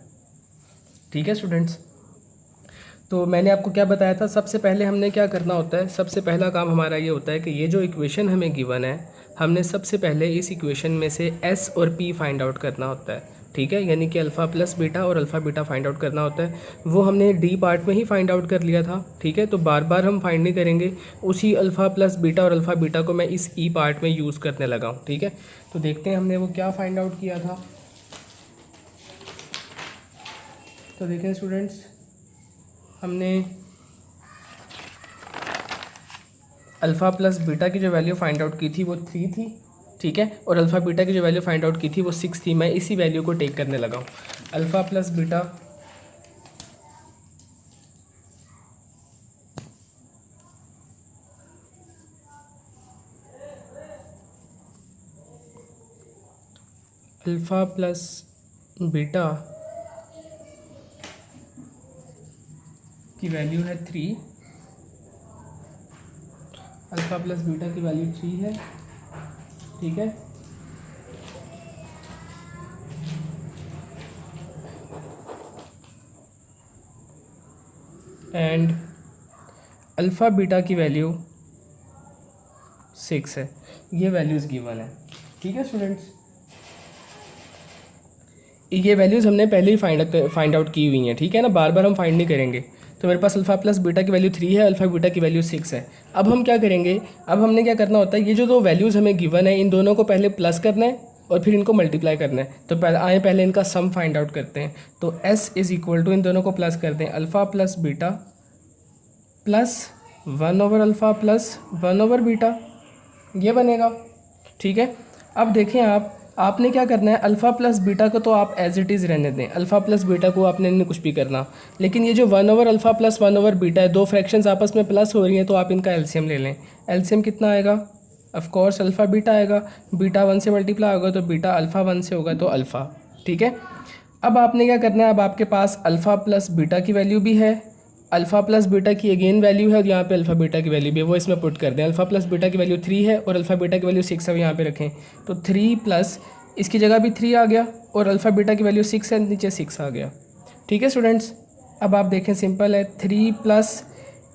ठीक है स्टूडेंट्स। तो मैंने आपको क्या बताया था, सबसे पहले हमने क्या करना होता है, सबसे पहला काम हमारा ये होता है कि ये जो इक्वेशन हमें गिवन है, हमने सबसे पहले इस इक्वेशन में से s और p फाइंड आउट करना होता है, ठीक है। यानी कि अल्फ़ा प्लस बीटा और अल्फ़ा बीटा फाइंड आउट करना होता है। वो हमने डी पार्ट में ही फाइंड आउट कर लिया था, ठीक है। तो बार बार हम फाइंड नहीं करेंगे, उसी अल्फ़ा प्लस बीटा और अल्फ़ा बीटा को मैं इस ई पार्ट में यूज़ करने लगा हूँ, ठीक है। तो देखते हैं हमने वो क्या फाइंड आउट किया था। तो देखें स्टूडेंट्स, हमने अल्फ़ा प्लस बीटा की जो वैल्यू फाइंड आउट की थी वो 3 थी, ठीक है, और अल्फ़ा बीटा की जो वैल्यू फाइंड आउट की थी वो 6 थी। मैं इसी वैल्यू को टेक करने लगा हूँ, alpha plus beta alpha plus beta की वैल्यू है 3, अल्फ़ा प्लस बीटा की वैल्यू 3 है, ठीक है। एंड अल्फ़ा बीटा की वैल्यू 6 है। ये वैल्यूज़ गिवन है, ठीक है स्टूडेंट्स। ये वैल्यूज़ हमने पहले ही फाइंड आउट की हुई हैं, ठीक है ना, बार बार हम फाइंड नहीं करेंगे। तो मेरे पास अल्फ़ा प्लस बीटा की वैल्यू 3 है, अल्फ़ा बीटा की वैल्यू 6 है। अब हम क्या करेंगे, अब हमने क्या करना होता है, ये जो दो वैल्यूज़ हमें गिवन है इन दोनों को पहले प्लस करना है और फिर इनको मल्टीप्लाई करना है। तो पहले इनका सम फाइंड आउट करते हैं। तो s इज़ इक्वल टू, इन दोनों को प्लस करते हैं, alpha plus beta plus 1 over alpha plus 1 over beta, ये बनेगा, ठीक है। अब देखें आप, आपने क्या करना है, अल्फ़ा प्लस बीटा को तो आप एज इट इज़ रहने दें, अल्फ़ा प्लस बीटा को आपने नहीं कुछ भी करना, लेकिन ये जो 1/अल्फ़ा प्लस 1/बीटा है, दो फ्रैक्शंस आपस में प्लस हो रही हैं, तो आप इनका एलसीएम ले लें। एलसीएम कितना आएगा, ऑफ कोर्स अल्फ़ा बीटा आएगा, बीटा 1 से मल्टीप्लाई होगा तो बीटा अल्फ़ा 1 से होगा तो अल्फ़ा, ठीक है। अब आपने क्या करना है, अब आपके पास अल्फ़ा प्लस बीटा की वैल्यू भी है, अल्फ़ा प्लस बीटा की अगेन वैल्यू है, और यहाँ पे अल्फ़ा बीटा की वैल्यू भी है, वो इसमें पुट कर दें। अल्फ़ा प्लस बीटा की वैल्यू 3 है और अल्फ़ा बीटा की वैल्यू 6 है, वो यहाँ पे रखें, तो 3 प्लस इसकी जगह भी 3 आ गया, और अल्फ़ा बीटा की वैल्यू 6 है, नीचे 6 आ गया, ठीक है स्टूडेंट्स। अब आप देखें सिंपल है, 3 प्लस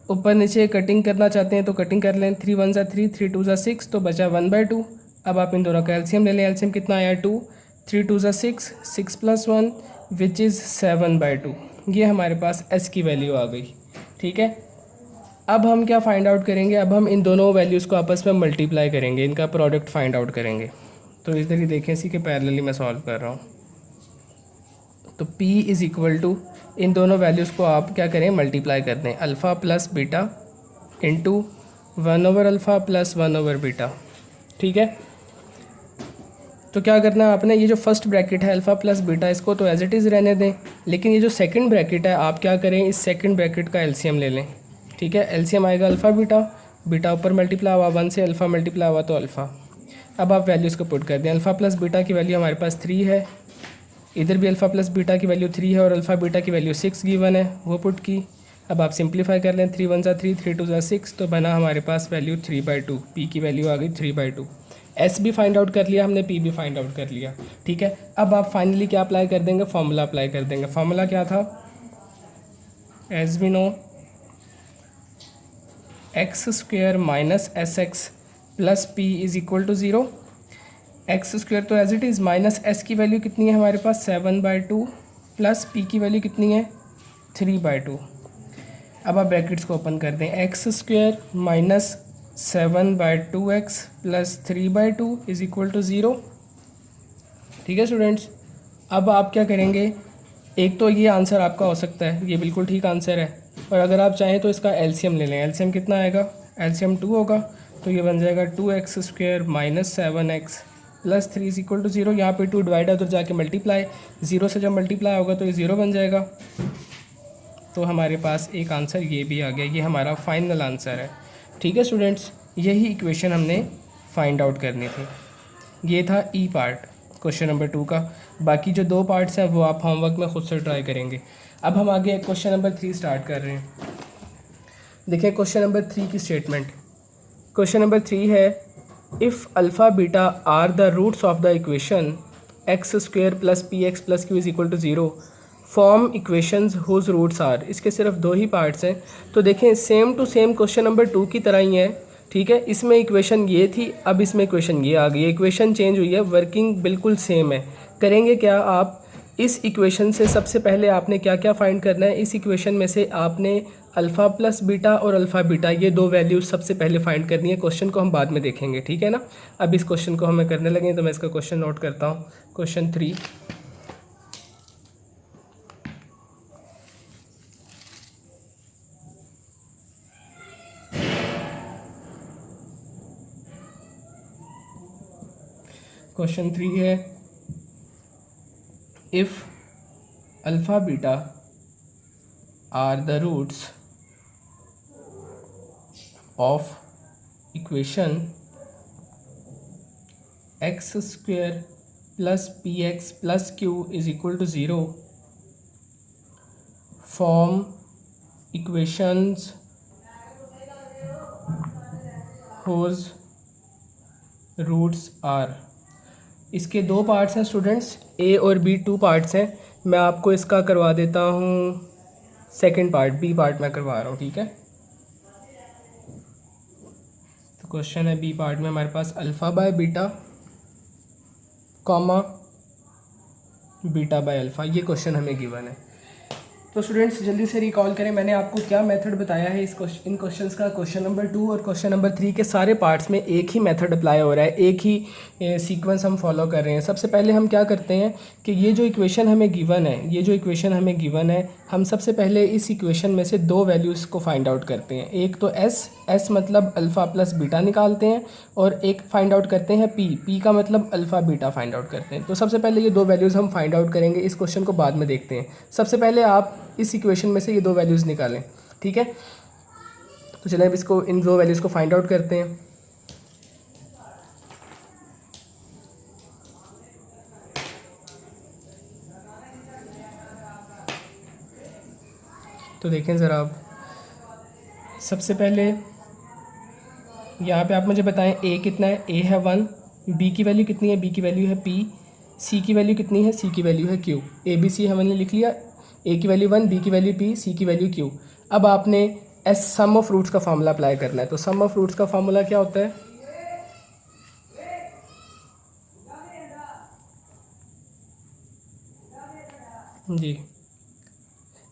ऊपर नीचे कटिंग करना चाहते हैं तो कटिंग कर लें, 3 1 3, 3 2 6, तो बचा 1/2। अब आप इन दोनों का एलसीएम ले लें, एलसीएम कितना आया 2, 3 2 6, 6 + 1 विच इज़ 7/2। ये हमारे पास एस की वैल्यू आ गई, ठीक है। अब हम क्या फाइंड आउट करेंगे, अब हम इन दोनों वैल्यूज़ को आपस में मल्टीप्लाई करेंगे, इनका प्रोडक्ट फाइंड आउट करेंगे। तो इधर ही देखें, इसी के पैरेलली मैं सॉल्व कर रहा हूँ। तो P इज़ इक्वल टू, इन दोनों वैल्यूज़ को आप क्या करें, मल्टीप्लाई कर दें, अल्फ़ा प्लस बीटा इंटू 1/अल्फ़ा प्लस 1/बीटा, ठीक है। तो क्या करना है आपने, ये जो फर्स्ट ब्रैकेट है अल्फ़ा प्लस बीटा, इसको तो एज इट इज़ रहने दें, लेकिन ये जो सेकंड ब्रैकेट है आप क्या करें, इस सेकंड ब्रैकेट का एलसीएम ले लें, ठीक है। एलसीएम आएगा अल्फ़ा बीटा, बीटा ऊपर मल्टीप्लाई हुआ 1 से, अल्फ़ा मल्टीप्लाई हुआ तो अल्फ़ा। अब आप वैल्यूज़ को पुट कर दें, अल्फ़ा प्लस बीटा की वैल्यू हमारे पास 3 है, इधर भी अल्फ़ा प्लस बीटा की वैल्यू 3 है, और अल्फ़ा बीटा की वैल्यू 6 गिवन है, वो पुट की। अब आप सिंप्लीफाई कर लें, 3 1 3, 3 2 6, तो बना हमारे पास वैल्यू 3/2, पी की वैल्यू आ गई 3/2। एस भी फाइंड आउट कर लिया हमने, पी भी फाइंड आउट कर लिया, ठीक है। अब आप फाइनली क्या अप्लाई कर देंगे, फार्मूला अप्लाई कर देंगे। फार्मूला क्या था, as we know x² minus SX plus P is equal to 0। x² तो as it is, minus S की वैल्यू कितनी है हमारे पास 7/2, प्लस P की वैल्यू कितनी है 3/2। अब आप ब्रैकेट्स को ओपन कर दें, x² minus 7/2x plus 3/2 is equal to 0, ठीक है स्टूडेंट्स। अब आप क्या करेंगे, एक तो ये आंसर आपका हो सकता है, ये बिल्कुल ठीक आंसर है, और अगर आप चाहें तो इसका एलसीएम ले लें। एलसीएम कितना आएगा, एलसीएम 2 होगा, तो ये बन जाएगा 2x² minus 7x plus 3 is equal to 0। यहाँ पे 2 डिवाइड है, उधर जाके मल्टीप्लाई, 0 से जब मल्टीप्लाई होगा तो ये 0 बन जाएगा। तो हमारे पास एक आंसर ये भी आ गया, ये हमारा फाइनल आंसर है, ठीक है स्टूडेंट्स। यही इक्वेशन हमने फाइंड आउट करनी थी। ये था ई पार्ट क्वेश्चन नंबर 2 का। बाकी जो 2 पार्ट्स हैं वो आप होमवर्क में ख़ुद से ट्राई करेंगे। अब हम आगे क्वेश्चन नंबर 3 स्टार्ट कर रहे हैं। देखिए क्वेश्चन नंबर 3 की स्टेटमेंट। क्वेश्चन नंबर 3 है, if alpha beta are the roots of the equation x² plus px plus q is equal to 0, form equations whose roots are. इसके सिर्फ 2 ही पार्ट्स हैं, तो देखें same to same question number 2 की तरह ही है, ठीक है। इसमें इक्वेशन ये थी, अब इसमें इक्वेशन ये आ गई है, इक्वेशन चेंज हुई है, वर्किंग बिल्कुल सेम है। करेंगे क्या, आप इस इक्वेशन से सबसे पहले आपने क्या क्या फाइंड करना है, इस इक्वेशन में से आपने अल्फ़ा प्लस बीटा और अल्फ़ा बीटा ये 2 वैल्यूज़ सबसे पहले फाइंड करनी है। क्वेश्चन को हम बाद में देखेंगे, ठीक है ना। अब इस क्वेश्चन को हमें करने लगे, तो मैं इसका क्वेश्चन नोट करता हूँ। क्वेश्चन 3, क्वेश्चन 3 है, if alpha beta are the roots of equation x² plus px plus q is equal to 0, form equations whose roots are. इसके 2 पार्ट्स हैं स्टूडेंट्स, ए और बी 2 पार्ट्स हैं। मैं आपको इसका करवा देता हूँ सेकंड पार्ट, बी पार्ट मैं करवा रहा हूँ, ठीक है। तो क्वेश्चन है बी पार्ट में हमारे पास alpha by beta comma beta by alpha, ये क्वेश्चन हमें गिवन है। तो स्टूडेंट्स जल्दी से रिकॉल करें, मैंने आपको क्या मेथड बताया है इन क्वेश्चंस का। क्वेश्चन नंबर 2 और क्वेश्चन नंबर 3 के सारे पार्ट्स में एक ही मेथड अप्लाई हो रहा है, एक ही सीक्वेंस हम फॉलो कर रहे हैं। सबसे पहले हम क्या करते हैं कि ये जो इक्वेशन हमें गिवन है, हम सबसे पहले इस इक्वेशन में से दो वैल्यूज़ को फाइंड आउट करते हैं। एक तो एस मतलब अल्फ़ा प्लस बीटा निकालते हैं, और एक फाइंड आउट करते हैं पी का मतलब अल्फ़ा बीटा फाइंड आउट करते हैं। तो सबसे पहले ये दो वैल्यूज़ हम फाइंड आउट करेंगे, इस क्वेश्चन को बाद में देखते हैं। सबसे पहले आप इस इक्वेशन में से ये दो वैल्यूज़ निकालें, ठीक है। तो चलिए अब इसको, इन दो वैल्यूज़ को फाइंड आउट करते हैं। तो देखें ज़रा आप, सबसे पहले यहाँ पे आप मुझे बताएं ए कितना है। ए है 1, बी की वैल्यू कितनी है, बी की वैल्यू है पी, सी की वैल्यू कितनी है, सी की वैल्यू है क्यू। ए बी सी हमने लिख लिया, ए की वैल्यू 1, बी की वैल्यू पी, सी की वैल्यू क्यू। अब आपने एस सम ऑफ रूट्स का फार्मूला अप्लाई करना है। तो सम ऑफ रूट्स का फार्मूला क्या होता है, जी,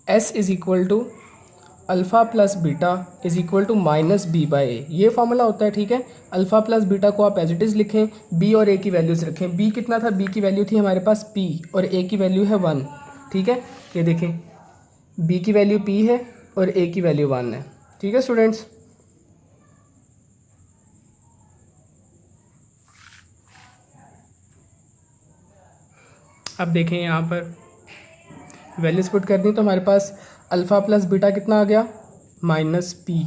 S is equal to alpha plus beta is equal to minus B by A, ये फार्मूला होता है, ठीक है। अल्फ़ा प्लस बीटा को आप एज इट इज़ लिखें, बी और ए की वैल्यूज़ रखें। बी कितना था, बी की वैल्यू थी हमारे पास पी, और ए की वैल्यू है 1, ठीक है। ये देखें, बी की वैल्यू पी है और ए की वैल्यू 1 है, ठीक है स्टूडेंट्स। अब देखें यहाँ पर वैल्यूज पुट कर दी, तो हमारे पास अल्फ़ा प्लस बीटा कितना आ गया, माइनस पी।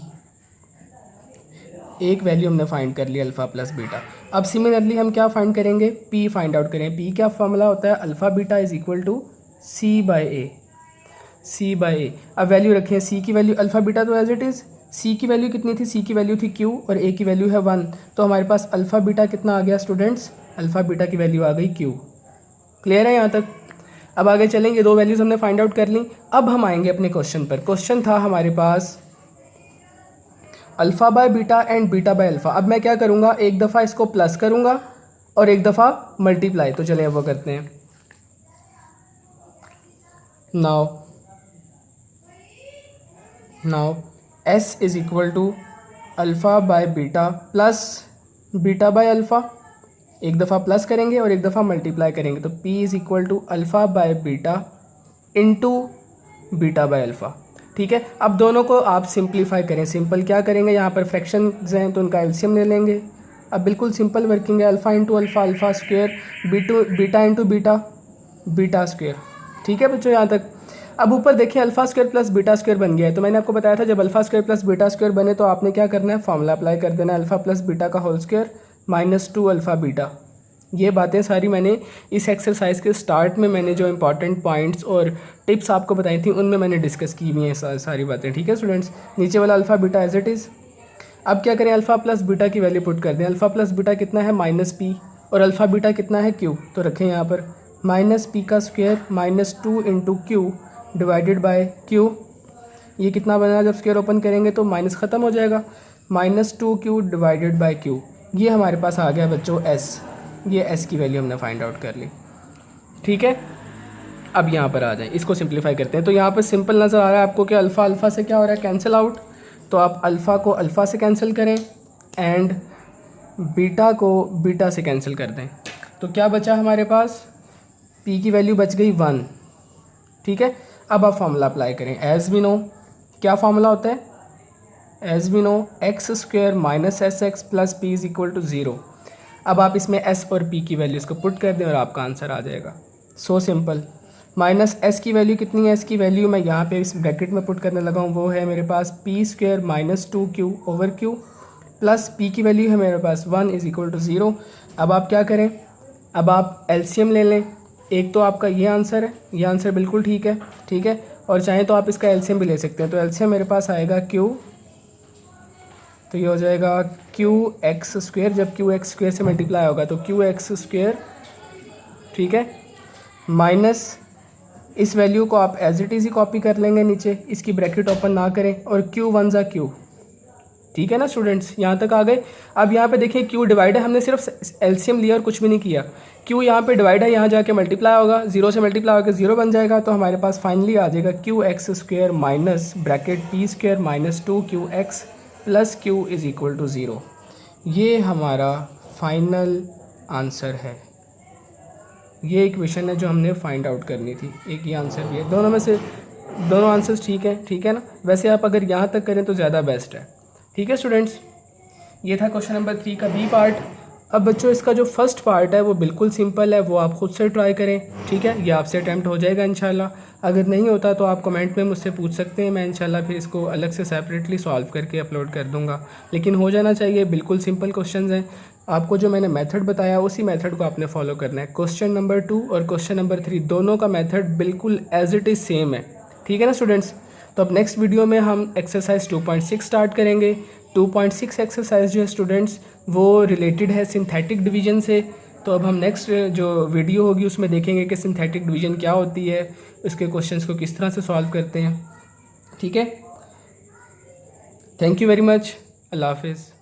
एक वैल्यू हमने फाइंड कर लिया अल्फ़ा प्लस बीटा। अब सिमिलरली हम क्या फाइंड करेंगे, पी फाइंड आउट करें। पी क्या फॉर्मूला होता है, alpha beta is equal to C by A, C by A. अब वैल्यू रखें, सी की वैल्यू अल्फ़ा बीटा तो एज इट इज़, सी की वैल्यू कितनी थी, सी की वैल्यू थी क्यू, और ए की वैल्यू है 1। तो हमारे पास अल्फ़ा बीटा कितना आ गया स्टूडेंट्स, अल्फ़ा बीटा की वैल्यू आ गई क्यू। क्लियर है यहाँ तक। अब आगे चलेंगे, दो वैल्यूज़ हमने फाइंड आउट कर ली। अब हम आएंगे अपने क्वेश्चन पर। क्वेश्चन था हमारे पास alpha by beta and beta by alpha. अब मैं क्या करूँगा, एक दफ़ा इसको प्लस करूँगा और एक दफ़ा मल्टीप्लाई। तो चलिए अब वो करते हैं। Now s is equal to alpha by beta plus beta by alpha. एक दफ़ा प्लस करेंगे और एक दफ़ा मल्टीप्लाई करेंगे, तो p is equal to alpha by beta into beta by alpha, ठीक है। अब दोनों को आप सिंप्लीफाई करें। सिंपल क्या करेंगे, यहाँ पर फ्रैक्शंस हैं तो उनका एलसीएम ले लेंगे। अब बिल्कुल सिंपल वर्किंग है, alpha into alpha, alpha square, beta into beta, beta square, ठीक है बच्चों यहाँ तक। अब ऊपर देखिए alpha square plus beta square बन गया है। तो मैंने आपको बताया था जब alpha square plus beta square बने तो आपने क्या करना है, फॉर्मूला अप्लाई कर देना है, अल्फ़ा प्लस बीटा का whole square minus 2 alpha beta. ये बातें सारी मैंने इस एक्सरसाइज के स्टार्ट में मैंने जो इंपॉर्टेंट पॉइंट्स और टिप्स आपको बताई थी उनमें मैंने डिस्कस की हुई हैं सारी बातें, ठीक है स्टूडेंट्स। नीचे वाला alpha beta as it is. अब क्या करें, अल्फ़ा प्लस बीटा की वैल्यू पुट कर दें। अल्फ़ा प्लस बीटा कितना है, माइनस पी, और अल्फ़ा बीटा कितना है, क्यू। तो रखें यहाँ पर माइनस पी का square minus 2 into q divided by q. ये कितना बना, जब स्क्वायर ओपन करेंगे तो माइनस ख़त्म हो जाएगा, minus 2 Q divided by q. ये हमारे पास आ गया बच्चों एस। ये एस की वैल्यू हमने फाइंड आउट कर ली, ठीक है। अब यहाँ पर आ जाए, इसको सिंप्लीफाई करते हैं। तो यहाँ पर सिंपल नज़र आ रहा है आपको कि अल्फ़ा अल्फ़ा से क्या हो रहा है, कैंसिल आउट। तो आप अल्फ़ा को अल्फ़ा से कैंसिल करें एंड बीटा को बीटा से कैंसिल कर दें। तो क्या बचा हमारे पास, पी की वैल्यू बच गई 1, ठीक है। अब आप फार्मूला अप्लाई करें। एज़ वी नो, क्या फार्मूला होता है, as we know x square minus S x plus P is equal to 0। अब आप इसमें s और p की वैल्यूज़ को पुट कर दें और आपका आंसर आ जाएगा। So simple. माइनस s की वैल्यू कितनी है, s की वैल्यू मैं यहाँ पे इस ब्रैकेट में पुट करने लगा हूँ, वो है मेरे पास p square minus 2q over q plus p की वैल्यू है मेरे पास 1 इज़ इक्वल टू 0। अब आप क्या करें, अब आप एलसीएम ले लें। एक तो आपका ये आंसर है, ये आंसर बिल्कुल ठीक है, ठीक है। और चाहें तो आप इसका एलसीएम भी ले सकते हैं। तो एलसीएम मेरे पास आएगा q, तो ये हो जाएगा क्यू एक्स स्क्वेयर, जब क्यू एक्स स्क्वेयर से मल्टीप्लाई होगा तो क्यू एक्स स्क्वेयर, ठीक है, माइनस इस वैल्यू को आप एज इट इज़ ही कॉपी कर लेंगे नीचे, इसकी ब्रैकेट ओपन ना करें, और क्यू 1 ज़ा क्यू, ठीक है ना स्टूडेंट्स, यहाँ तक आ गए। अब यहाँ पे देखिए क्यू डिवाइड है, हमने सिर्फ एलसीएम लिया और कुछ भी नहीं किया। क्यू यहाँ पे डिवाइड है, यहाँ जाके मल्टीप्लाई होगा, 0 से मल्टीप्लाई होकर 0 बन जाएगा। तो हमारे पास फाइनली आ जाएगा q x square minus bracket p square minus 2 QX plus q is equal to 0। ये हमारा फाइनल आंसर है। ये इक्वेशन है जो हमने फाइंड आउट करनी थी। एक ये आंसर भी है, दोनों में से दोनों आंसर्स ठीक है ना। वैसे आप अगर यहाँ तक करें तो ज़्यादा बेस्ट है। ठीक है स्टूडेंट्स, ये था क्वेश्चन नंबर 3 का बी पार्ट। अब बच्चों इसका जो फर्स्ट पार्ट है वो बिल्कुल सिंपल है, वो आप खुद से ट्राई करें। ठीक है, ये आपसे अटैम्प्ट हो जाएगा इंशाल्लाह। अगर नहीं होता तो आप कमेंट में मुझसे पूछ सकते हैं, मैं इंशाल्लाह फिर इसको अलग से सेपरेटली सॉल्व करके अपलोड कर दूंगा। लेकिन हो जाना चाहिए, बिल्कुल सिंपल क्वेश्चंस हैं। आपको जो मैंने मेथड बताया उसी मेथड को आपने फॉलो करना है। क्वेश्चन नंबर 2 और क्वेश्चन नंबर 3 दोनों का मेथड बिल्कुल एज इट इज़ सेम है। ठीक है ना स्टूडेंट्स। तो अब नेक्स्ट वीडियो में हम एक्सरसाइज 2.6 स्टार्ट करेंगे। 2.6 एक्सरसाइज जो है स्टूडेंट्स वो रिलेटेड है सिंथेटिक डिवीजन से। तो अब हम नेक्स्ट जो वीडियो होगी उसमें देखेंगे कि सिंथेटिक डिवीजन क्या होती है, उसके क्वेश्चंस को किस तरह से सॉल्व करते हैं। ठीक है, थैंक यू वेरी मच, अल्लाह हाफिज़।